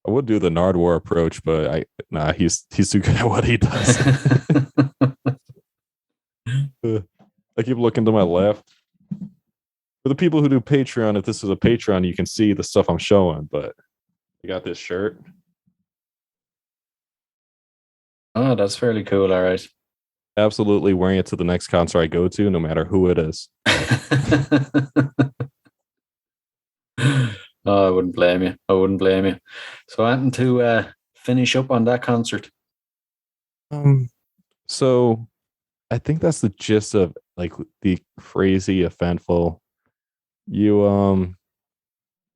I would do the Nardwar approach, but he's too good at what he does. I keep looking to my left. For the people who do Patreon, if this is a Patreon, you can see the stuff I'm showing, but I got this shirt. Oh, that's fairly cool. All right. Absolutely wearing it to the next concert I go to, no matter who it is. Oh, I wouldn't blame you. I wouldn't blame you. So, anything to finish up on that concert? So I think that's the gist of like the crazy eventful. You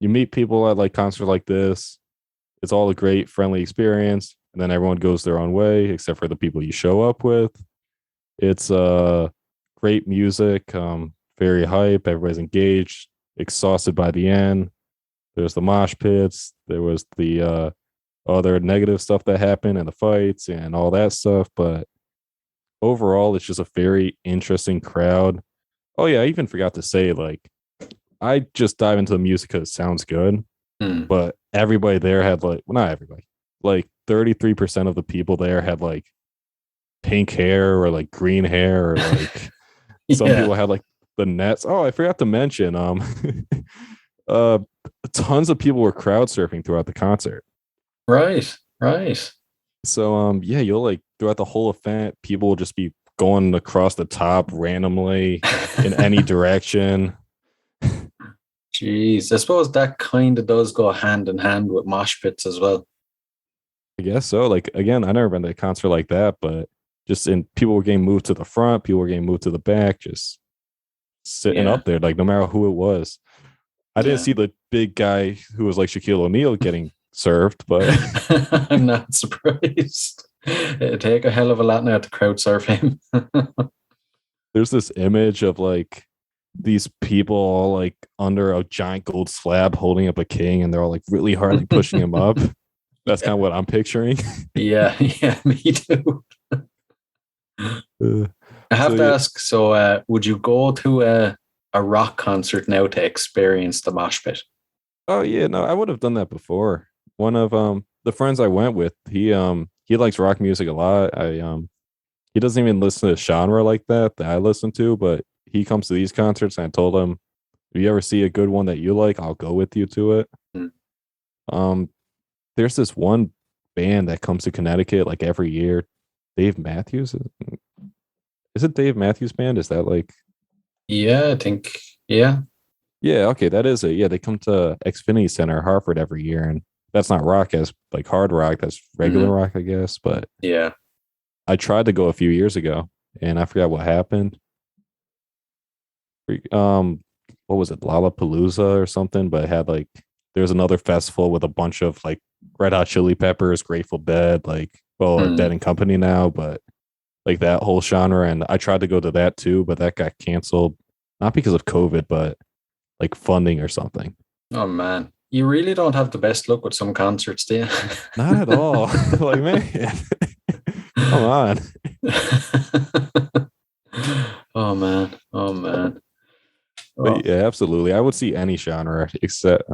meet people at like concerts like this. It's all a great friendly experience, and then everyone goes their own way except for the people you show up with. It's great music, very hype, everybody's engaged, exhausted by the end. There's the mosh pits, there was the other negative stuff that happened and the fights and all that stuff, but overall it's just a very interesting crowd. Oh yeah, I even forgot to say, like, I just dive into the music because it sounds good. But everybody there had like, well, not everybody, like 33% of the people there had like pink hair or like green hair or like some people had like the nets. Oh, I forgot to mention, tons of people were crowd surfing throughout the concert. Right. So yeah, you'll like throughout the whole event, people will just be going across the top randomly in any direction. Jeez, I suppose that kind of does go hand in hand with mosh pits as well. I guess so. Like again, I never been to a concert like that, but just in people were getting moved to the front, people were getting moved to the back, just sitting up there, like no matter who it was. I didn't see the big guy who was like Shaquille O'Neal getting served, but I'm not surprised. It'd take a hell of a lot now to crowd surf him. There's this image of like these people all like under a giant gold slab holding up a king, and they're all like really hard like pushing him up. That's kind of what I'm picturing. Yeah, me too. I have to ask, so would you go to a rock concert now to experience the mosh pit? Oh yeah, no, I would have done that before. One of the friends I went with, he likes rock music a lot. He doesn't even listen to genre like that I listen to, but he comes to these concerts and I told him, if you ever see a good one that you like, I'll go with you to it. Mm. Um, there's this one band that comes to Connecticut like every year. Dave Matthews. Is it Dave Matthews Band? Is that like Yeah, I think. Yeah. yeah, okay, that is it. Yeah, they come to Xfinity Center, Hartford every year, and that's not rock as like hard rock, that's regular Mm. rock, I guess. But Yeah. I tried to go a few years ago and I forgot what happened. Um, what was it, Lollapalooza or something? But it had like there's another festival with a bunch of like Red Hot Chili Peppers, Grateful Dead, like well, Dead Mm. and Company now, but like that whole genre. And I tried to go to that too, but that got canceled, not because of COVID, but like funding or something. Oh man, you really don't have the best luck with some concerts, do you? Not at all. Like, man, come on. Oh man. Oh man. Oh. But yeah, absolutely. I would see any genre except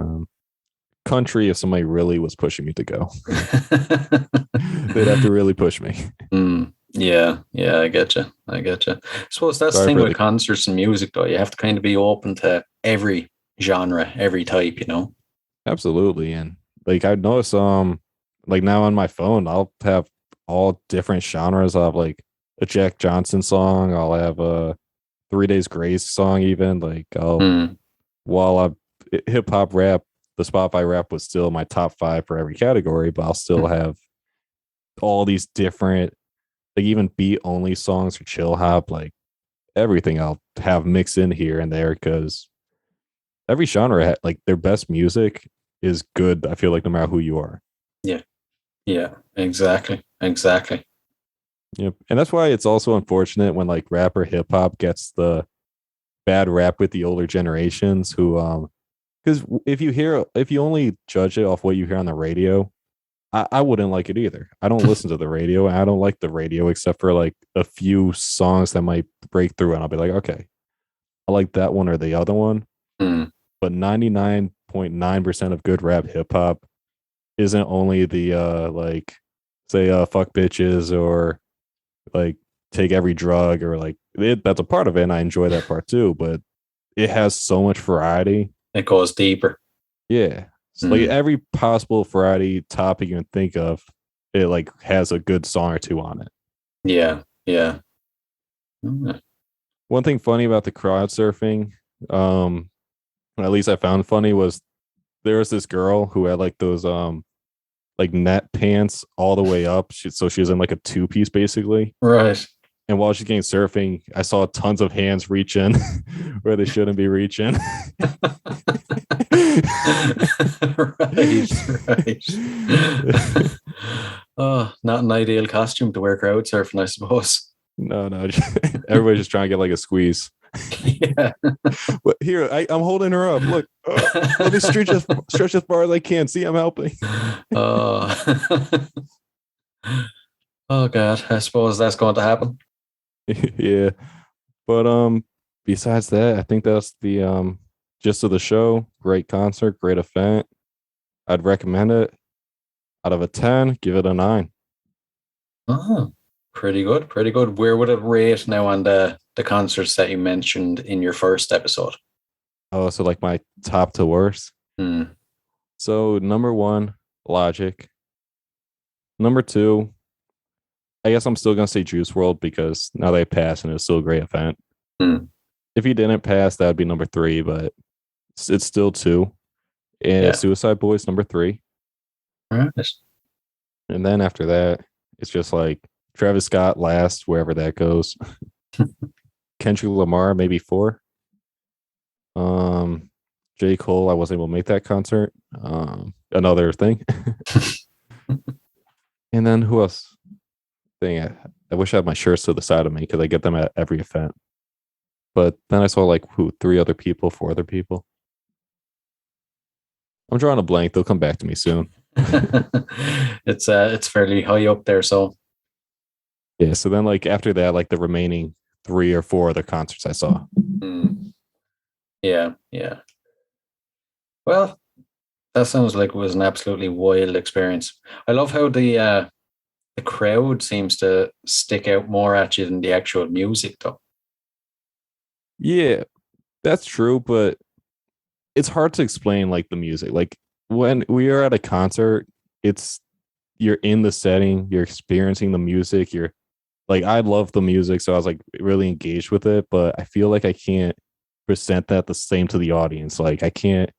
country if somebody really was pushing me to go. They'd have to really push me. Mm, yeah, yeah, I get you. I get you. I suppose that's the Sorry thing for with the concerts and music, though. You have to kind of be open to every genre, every type, you know? absolutely. And like I notice like now on my phone, I'll have all different genres. I'll have like a Jack Johnson song, I'll have a 3 Days Grace song, even like I'll Mm, while I hip hop rap, the Spotify rap was still my top five for every category, but I'll still mm, have all these different, like even beat only songs or chill hop, like everything I'll have mixed in here and there because every genre, like their best music is good. I feel like no matter who you are. yeah, yeah, exactly, exactly. Yep. And that's why it's also unfortunate when like rap or hip hop gets the bad rap with the older generations who, because if you only judge it off what you hear on the radio, I wouldn't like it either. I don't listen to the radio and I don't like the radio except for like a few songs that might break through and I'll be like, okay, I like that one or the other one. Mm, But 99.9% of good rap hip hop isn't only the like say fuck bitches or like take every drug or like that's a part of it and I enjoy that part too, but it has so much variety. it goes deeper. Yeah. It's like Mm, every possible variety topic you can think of, it like has a good song or two on it. yeah, yeah. Mm, One thing funny about the crowd surfing, um, at least I found funny was there was this girl who had like those like net pants all the way up. So she was in like a two piece basically. right. And while she's getting surfing, I saw tons of hands reach in where they shouldn't be reaching. Right, right. Oh, not an ideal costume to wear crowd surfing, I suppose. No, no. Everybody's just trying to get like a squeeze. Yeah. But here, I'm holding her up. Look, let me stretch as far as I can. See, I'm helping. Oh. Oh God, I suppose that's going to happen. Yeah. But besides that, I think that's the gist of the show. Great concert, great event. I'd recommend it. Out of a 10, give it a 9. Oh, pretty good, pretty good. Where would it rate now on the concerts that you mentioned in your first episode? Oh, so like my top to worst. Hmm. So number one, Logic. Number two, I guess I'm still gonna say Juice World because now they passed and it was still a great event. Hmm. If he didn't pass, that would be number three, but it's still two. And Yeah. Suicide Boys number three. All right. And then after that, it's just like Travis Scott last, wherever that goes. Kendrick Lamar, maybe four. Um, J. Cole, I wasn't able to make that concert. Another thing. And then who else? I wish I had my shirts to the side of me because I get them at every event. But then I saw like who, three other people, four other people. I'm drawing a blank. They'll come back to me soon. It's fairly high up there, so Yeah. So then like after that, like the remaining three or four other concerts I saw. hmm. Yeah, yeah. Well, That sounds like it was an absolutely wild experience. I love how the crowd seems to stick out more at you than the actual music, though. Yeah, that's true, but it's hard to explain like the music. Like when we are at a concert, it's you're in the setting, you're experiencing the music, you're like I love the music, so I was like really engaged with it, but I feel like I can't present that the same to the audience. Like I can't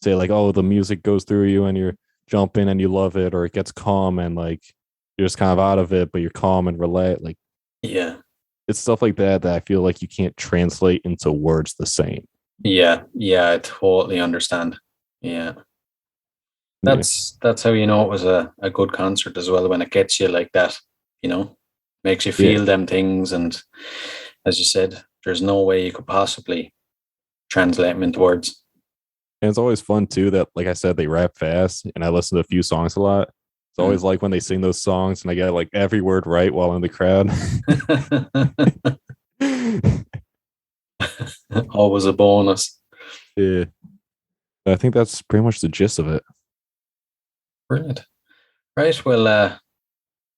say like, oh, the music goes through you and you're jumping and you love it, or it gets calm and like you're just kind of out of it, but you're calm and relate. Like Yeah. it's stuff like that that I feel like you can't translate into words the same. Yeah. Yeah. I totally understand. Yeah. Yeah. That's how you know it was a good concert as well, when it gets you like that, you know, makes you Yeah. feel them things. And as you said, there's no way you could possibly translate them into words. And it's always fun too that, like I said, they rap fast and I listen to a few songs a lot. It's always Mm. like when they sing those songs and I get like every word right while in the crowd. Always a bonus. Yeah. I think that's pretty much the gist of it. Brilliant. Right. Well, I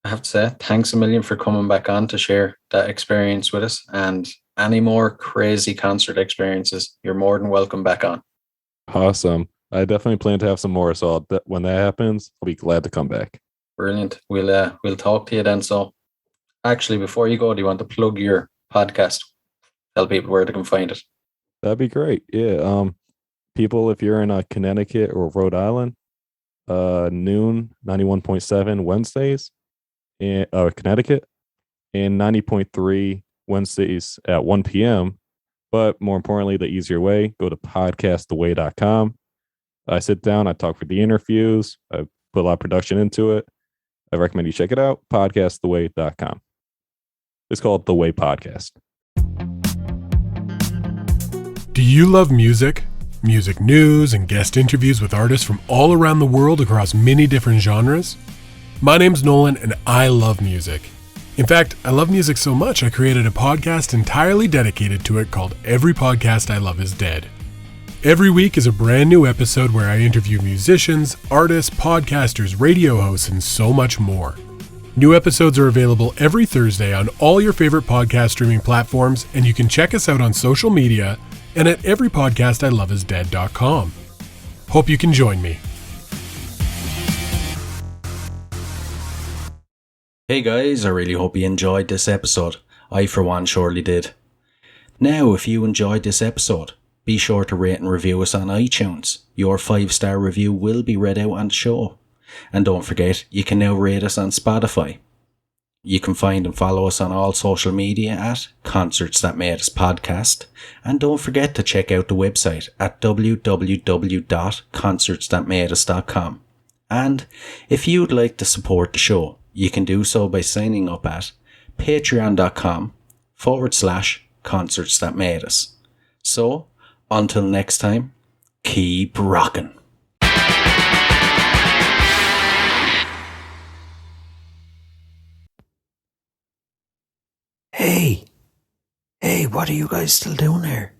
have to say, thanks a million for coming back on to share that experience with us. And any more crazy concert experiences, you're more than welcome back on. Awesome. I definitely plan to have some more. So when that happens, I'll be glad to come back. Brilliant. We'll talk to you then. So, actually, before you go, do you want to plug your podcast? Tell people where they can find it. That'd be great. Yeah. People, if you're in Connecticut or Rhode Island, noon 91.7 Wednesdays in Connecticut and 90.3 Wednesdays at 1 p.m. But more importantly, the easier way, go to podcasttheway.com. I sit down, I talk for the interviews, I put a lot of production into it. I recommend you check it out, podcasttheway.com. It's called The Way Podcast. Do you love music? Music news and guest interviews with artists from all around the world across many different genres? My name's Nolan and I love music. In fact, I love music so much I created a podcast entirely dedicated to it called Every Podcast I Love Is Dead. Every week is a brand new episode where I interview musicians, artists, podcasters, radio hosts, and so much more. New episodes are available every Thursday on all your favorite podcast streaming platforms, and you can check us out on social media and at everypodcastiloveisdead.com. Hope you can join me. Hey guys, I really hope you enjoyed this episode. I, for one, surely did. Now, if you enjoyed this episode, be sure to rate and review us on iTunes. Your 5-star review will be read out on the show. And don't forget, you can now rate us on Spotify. You can find and follow us on all social media at Concerts That Made Us Podcast. And don't forget to check out the website at www.concertsthatmadeus.com. And if you'd like to support the show, you can do so by signing up at patreon.com/Concerts That Made Us. So, until next time, keep rocking. Hey, what are you guys still doing here?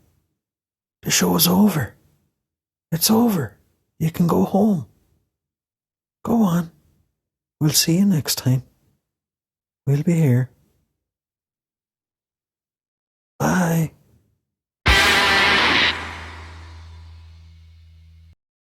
The show's over. It's over. You can go home. Go on. We'll see you next time. We'll be here. Bye.